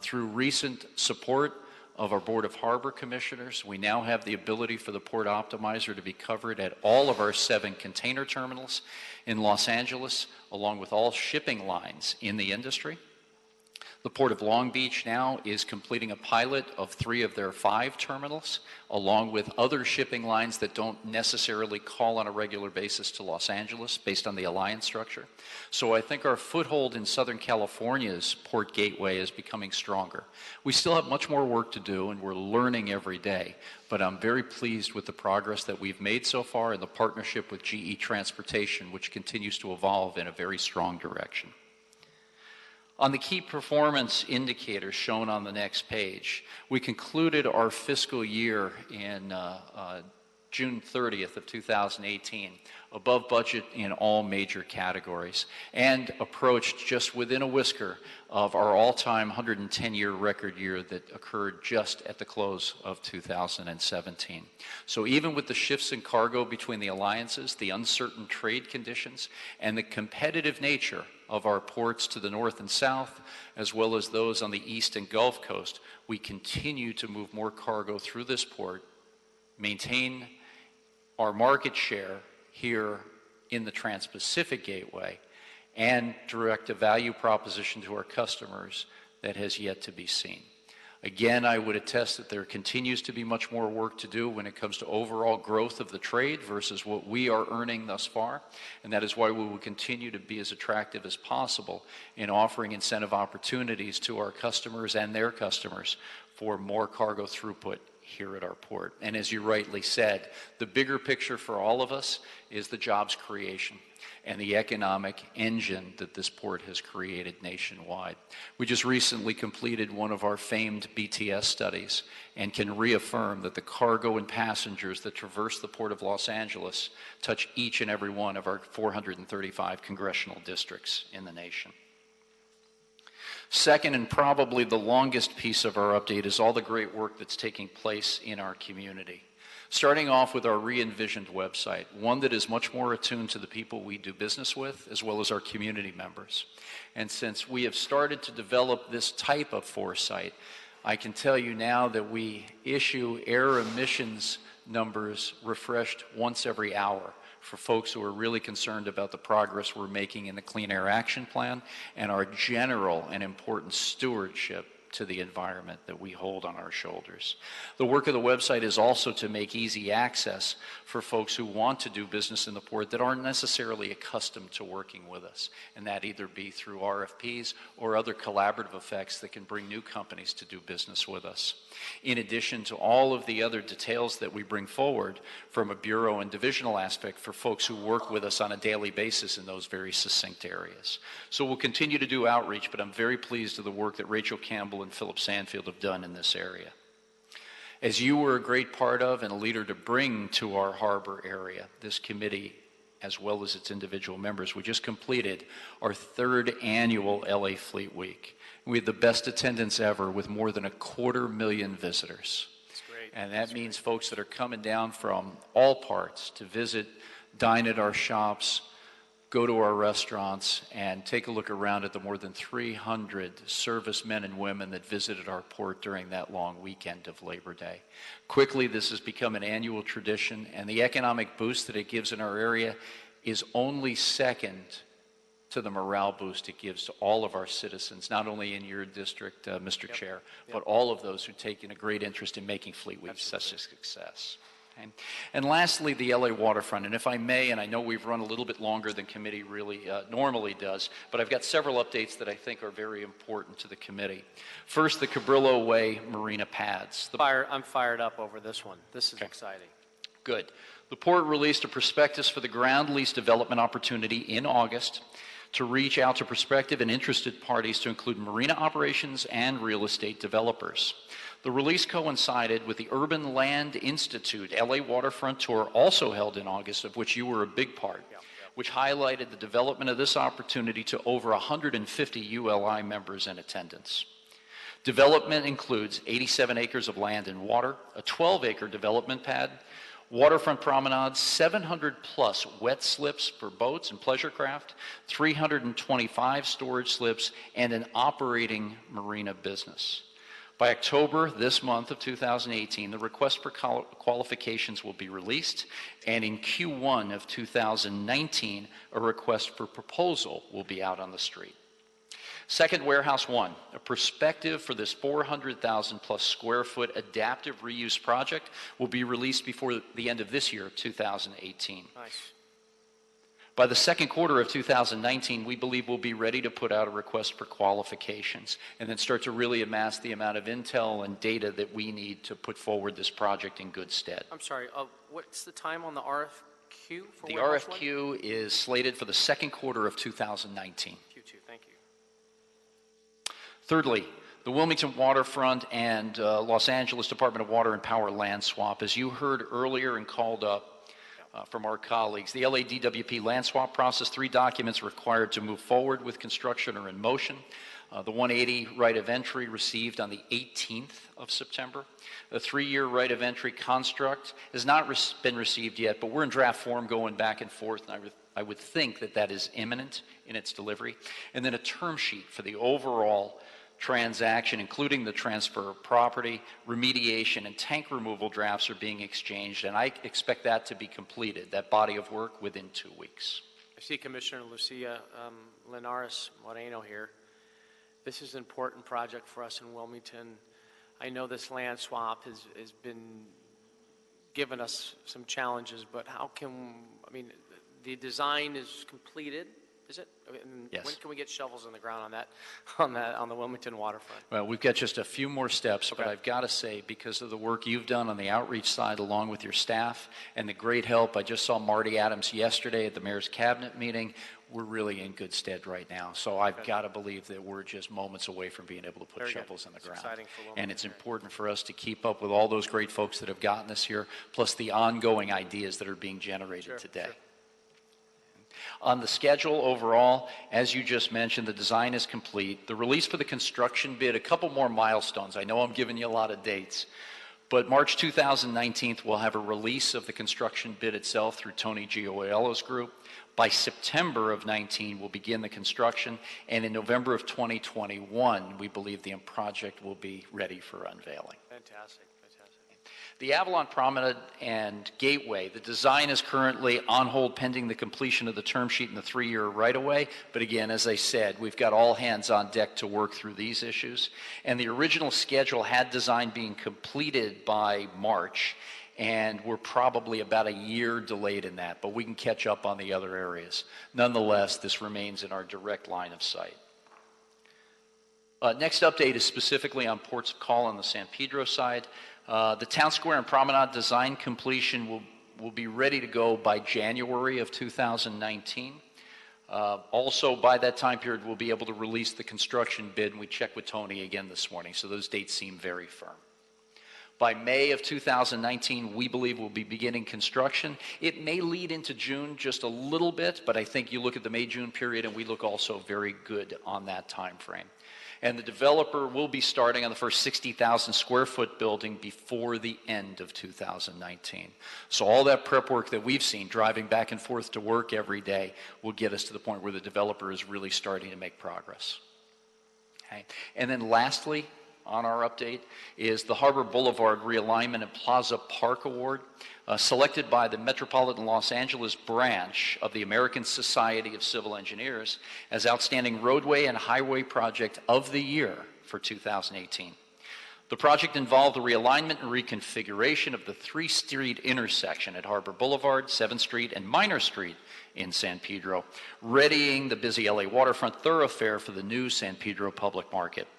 Through recent support of our Board of Harbor Commissioners, we now have the ability for the Port Optimizer to be covered at all of our 7 container terminals in Los Angeles, along with all shipping lines in the industry. The Port of Long Beach now is completing a pilot of 3 of their 5 terminals, along with other shipping lines that don't necessarily call on a regular basis to Los Angeles based on the alliance structure. So I think our foothold in Southern California's port gateway is becoming stronger. We still have much more work to do, and we're learning every day, but I'm very pleased with the progress that we've made so far in the partnership with GE Transportation, which continues to evolve in a very strong direction. On the key performance indicators shown on the next page, we concluded our fiscal year in June 30th of 2018, above budget in all major categories, and approached just within a whisker of our all-time 110-year record year that occurred just at the close of 2017. So even with the shifts in cargo between the alliances, the uncertain trade conditions, and the competitive nature of our ports to the north and south, as well as those on the east and Gulf Coast, we continue to move more cargo through this port, maintain our market share here in the Trans-Pacific Gateway, and direct a value proposition to our customers that has yet to be seen. Again, I would attest that there continues to be much more work to do when it comes to overall growth of the trade versus what we are earning thus far, and that is why we will continue to be as attractive as possible in offering incentive opportunities to our customers and their customers for more cargo throughput here at our port. And as you rightly said, the bigger picture for all of us is the jobs creation and the economic engine that this port has created nationwide. We just recently completed one of our famed BTS studies and can reaffirm that the cargo and passengers that traverse the Port of Los Angeles touch each and every one of our 435 congressional districts in the nation. Second, and probably the longest piece of our update, is all the great work that's taking place in our community. Starting off with our re-envisioned website, one that is much more attuned to the people we do business with, as well as our community members. And since we have started to develop this type of foresight, I can tell you now that we issue air emissions numbers refreshed once every hour for folks who are really concerned about the progress we're making in the Clean Air Action Plan and our general and important stewardship to the environment that we hold on our shoulders. The work of the website is also to make easy access for folks who want to do business in the port that aren't necessarily accustomed to working with us, and that either be through RFPs or other collaborative effects that can bring new companies to do business with us. In addition to all of the other details that we bring forward from a bureau and divisional aspect for folks who work with us on a daily basis in those very succinct areas. So we'll continue to do outreach, but I'm very pleased with the work that Rachel Campbell and Philip Sandfield have done in this area. As you were a great part of and a leader to bring to our harbor area, this committee, as well as its individual members, we just completed our 3rd annual LA Fleet Week. We had the best attendance ever with more than 250,000 visitors. That's great. And that means folks that are coming down from all parts to visit, dine at our shops, go to our restaurants, and take a look around at the more than 300 servicemen and women that visited our port during that long weekend of Labor Day. Quickly, this has become an annual tradition, and the economic boost that it gives in our area is only second to the morale boost it gives to all of our citizens, not only in your district, Mr. Chair, but all of those who've taken a great interest in making Fleet Week such a success. Okay. And lastly, the LA Waterfront. And if I may, and I know we've run a little bit longer than committee really normally does, but I've got several updates that I think are very important to the committee. First, the Cabrillo Way Marina pads. I'm fired up over this one. This is exciting. Good. The port released a prospectus for the ground lease development opportunity in August to reach out to prospective and interested parties to include marina operations and real estate developers. The release coincided with the Urban Land Institute LA Waterfront Tour, also held in August, of which you were a big part, which highlighted the development of this opportunity to over 150 ULI members in attendance. Development includes 87 acres of land and water, a 12-acre development pad, waterfront promenades, 700-plus wet slips for boats and pleasure craft, 325 storage slips, and an operating marina business. By October this month of 2018, the request for qualifications will be released, and in Q1 of 2019, a request for proposal will be out on the street. Second, Warehouse One, a perspective for this 400,000-plus square foot adaptive reuse project, will be released before the end of this year, 2018. Nice. By the second quarter of 2019, we believe we'll be ready to put out a request for qualifications and then start to really amass the amount of intel and data that we need to put forward this project in good stead. I'm sorry, what's the time on the RFQ for The Warehouse RFQ One? is slated for the second quarter of 2019. Q2, thank you. Thirdly, the Wilmington Waterfront and Los Angeles Department of Water and Power land swap. As you heard earlier and called up from our colleagues, the LA DWP land swap process, 3 documents required to move forward with construction are in motion. The 180 right of entry received on the 18th of September. The 3-year right of entry construct has not been received yet, but we're in draft form going back and forth, and I would think that that is imminent in its delivery. And then a term sheet for the overall transaction, including the transfer of property, remediation, and tank removal drafts are being exchanged, and I expect that to be completed, that body of work, within 2 weeks. I see Commissioner Lucia Linares Moreno here. This is an important project for us in Wilmington. I know this land swap has been given us some challenges, but how can, I mean, the design is completed, is it? And yes. When can we get shovels in the ground on the Wilmington waterfront? Well, we've got just a few more steps, Okay. but I've got to say, because of the work you've done on the outreach side along with your staff and the great help, I just saw Marty Adams yesterday at the mayor's cabinet meeting, we're really in good stead right now. So I've got to believe that we're just moments away from being able to put Very good. shovels in the It's ground. exciting for Wilmington. And it's important for us to keep up with all those great folks that have gotten us here, plus the ongoing ideas that are being generated today. Sure. On the schedule overall, as you just mentioned, the design is complete. The release for the construction bid, a couple more milestones. I know I'm giving you a lot of dates, but March 2019, we'll have a release of the construction bid itself through Tony Gioiello's group. By September of 19, we'll begin the construction, and in November of 2021, we believe the project will be ready for unveiling. Fantastic. The Avalon Promenade and Gateway, the design is currently on hold pending the completion of the term sheet and the 3-year right-of-way. But again, as I said, we've got all hands on deck to work through these issues. And the original schedule had design being completed by March, and we're probably about a year delayed in that, but we can catch up on the other areas. Nonetheless, this remains in our direct line of sight. Next update is specifically on ports of call on the San Pedro side. The Town Square and Promenade design completion will be ready to go by January of 2019. Also, by that time period, we'll be able to release the construction bid, and we checked with Tony again this morning, so those dates seem very firm. By May of 2019, we believe we'll be beginning construction. It may lead into June just a little bit, but I think you look at the May-June period and we look also very good on that time frame. And the developer will be starting on the first 60,000 square foot building before the end of 2019. So all that prep work that we've seen, driving back and forth to work every day, will get us to the point where the developer is really starting to make progress. Okay. And then lastly, on our update is the Harbor Boulevard Realignment and Plaza Park Award, selected by the Metropolitan Los Angeles branch of the American Society of Civil Engineers as Outstanding Roadway and Highway Project of the Year for 2018. The project involved the realignment and reconfiguration of the 3-street intersection at Harbor Boulevard, 7th Street, and Minor Street in San Pedro, readying the busy LA waterfront thoroughfare for the new San Pedro public market.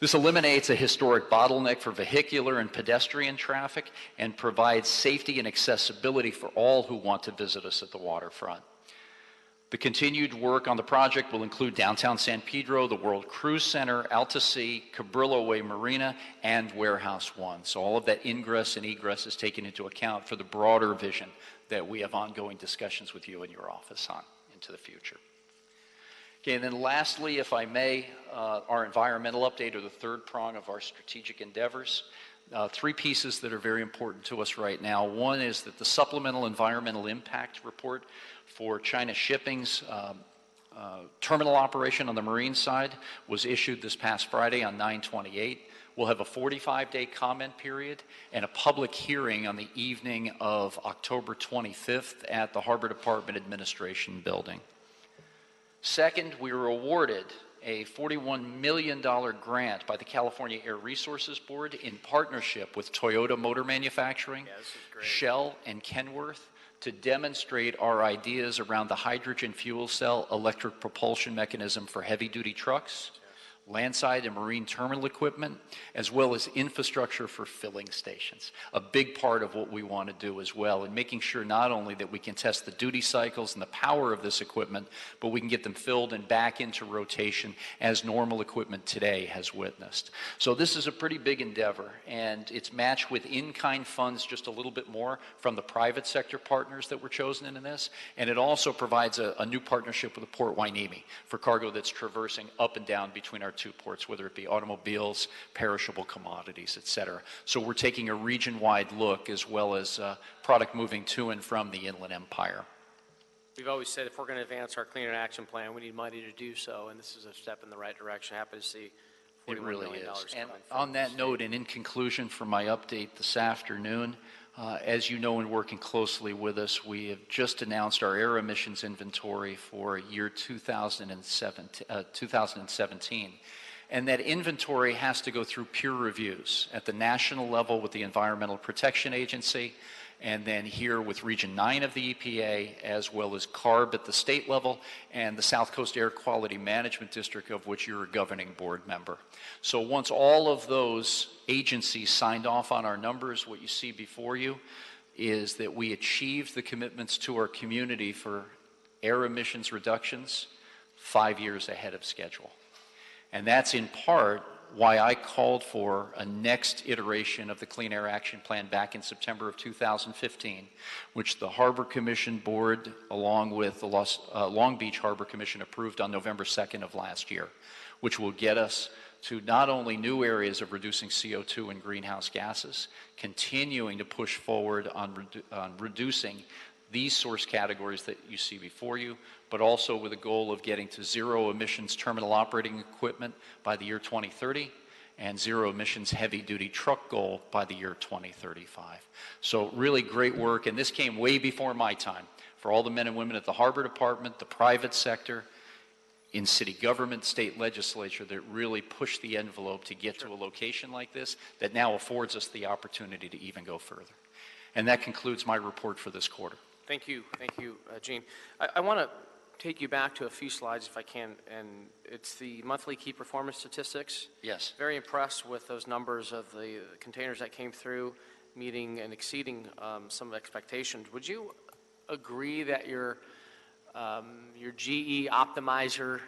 This eliminates a historic bottleneck for vehicular and pedestrian traffic and provides safety and accessibility for all who want to visit us at the waterfront. The continued work on the project will include downtown San Pedro, the World Cruise Center, Alta Sea, Cabrillo Way Marina, and Warehouse 1. So all of that ingress and egress is taken into account for the broader vision that we have ongoing discussions with you and your office on into the future. Okay, and then lastly, if I may, our environmental update, or the third prong of our strategic endeavors. Three pieces that are very important to us right now. One is that the supplemental environmental impact report for China Shipping's terminal operation on the marine side was issued this past Friday on 9/28. We'll have a 45-day comment period and a public hearing on the evening of October 25th at the Harbor Department Administration Building. Second, we were awarded a $41 million grant by the California Air Resources Board in partnership with Toyota Motor Manufacturing, Shell, and Kenworth to demonstrate our ideas around the hydrogen fuel cell electric propulsion mechanism for heavy-duty trucks, landside and marine terminal equipment, as well as infrastructure for filling stations. A big part of what we want to do as well, and making sure not only that we can test the duty cycles and the power of this equipment, but we can get them filled and back into rotation as normal equipment today has witnessed. So this is a pretty big endeavor, and it's matched with in-kind funds just a little bit more from the private sector partners that were chosen in this, and it also provides a new partnership with the Port Hueneme for cargo that's traversing up and down between our two ports, whether it be automobiles, perishable commodities, et cetera. So we're taking a region-wide look as well as product moving to and from the Inland Empire. We've always said if we're going to advance our Clean Air Action Plan, we need money to do so, and this is a step in the right direction. Happy to see $41 million is. And from on that note, and in conclusion for my update this afternoon, as you know, in working closely with us, we have just announced our air emissions inventory for year 2017. And that inventory has to go through peer reviews at the national level with the Environmental Protection Agency, and then here with Region 9 of the EPA, as well as CARB at the state level, and the South Coast Air Quality Management District, of which you're a governing board member. So once all of those agencies signed off on our numbers, what you see before you is that we achieved the commitments to our community for air emissions reductions 5 years ahead of schedule. And that's in part why I called for a next iteration of the Clean Air Action Plan back in September of 2015, which the Harbor Commission Board, along with the Long Beach Harbor Commission, approved on November 2nd of last year, which will get us to not only new areas of reducing CO2 and greenhouse gases, continuing to push forward on reducing these source categories that you see before you, but also with a goal of getting to zero emissions terminal operating equipment by the year 2030 and zero emissions heavy duty truck goal by the year 2035. So really great work, and this came way before my time for all the men and women at the Harbor Department, the private sector, in city government, state legislature that really pushed the envelope to get to a location like this that now affords us the opportunity to even go further. And that concludes my report for this quarter. Thank you, Gene. I want to take you back to a few slides if I can, and it's the monthly key performance statistics. Yes. Very impressed with those numbers of the containers that came through, meeting and exceeding some expectations. Would you agree that your GE optimizer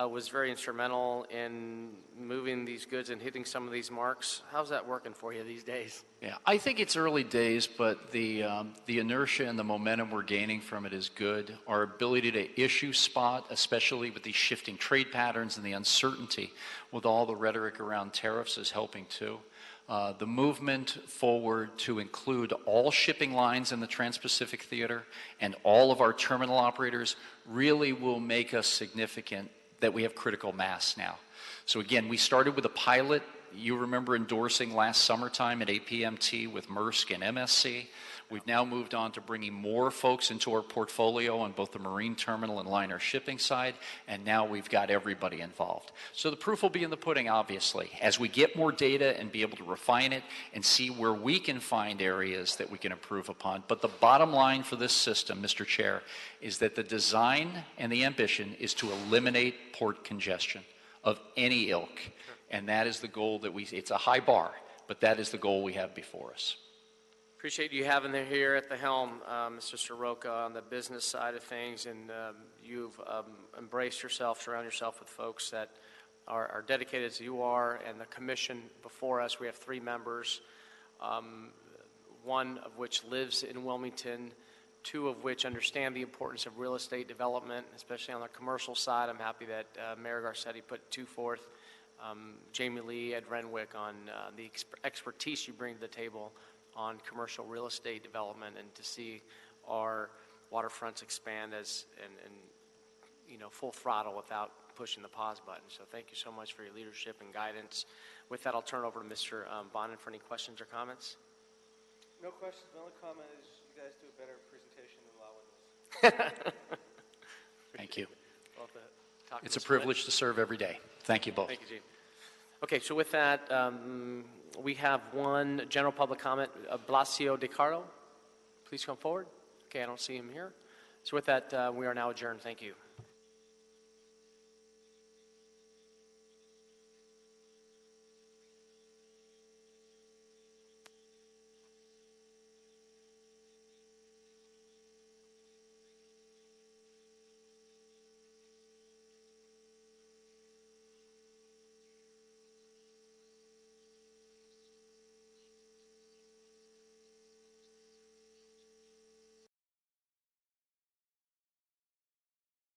was very instrumental in moving these goods and hitting some of these marks. How's that working for you these days? Yeah, I think it's early days, but the inertia and the momentum we're gaining from it is good. Our ability to issue spot, especially with these shifting trade patterns and the uncertainty with all the rhetoric around tariffs, is helping too. The movement forward to include all shipping lines in the Trans-Pacific Theater and all of our terminal operators really will make us significant, that we have critical mass now. So again, we started with a pilot. You remember endorsing last summertime at APMT with Maersk and MSC. We've now moved on to bringing more folks into our portfolio on both the marine terminal and liner shipping side, and now we've got everybody involved. So the proof will be in the pudding, obviously, as we get more data and be able to refine it and see where we can find areas that we can improve upon. But the bottom line for this system, Mr. Chair, is that the design and the ambition is to eliminate port congestion of any ilk. And that is the goal that it's a high bar, but that is the goal we have before us. Appreciate you having them here at the helm, Mr. Soroka, on the business side of things, and you've embraced yourself, surround yourself with folks that are dedicated as you are, and the commission before us, we have 3 members, one of which lives in Wilmington, 2 of which understand the importance of real estate development, especially on the commercial side. I'm happy that Mayor Garcetti put 2 forth. Jamie Lee, Ed Renwick, on the expertise you bring to the table on commercial real estate development, and to see our waterfronts expand as and full throttle without pushing the pause button. So thank you so much for your leadership and guidance. With that, I'll turn it over to Mr. Bonin for any questions or comments. No questions. My only comment is you guys do a better presentation than Law does. Thank you. Well, it's a privilege to serve every day. Thank you both. Thank you, Gene. Okay, so with that, we have one general public comment. Blasio De Carlo, please come forward. Okay, I don't see him here. So with that, we are now adjourned. Thank you.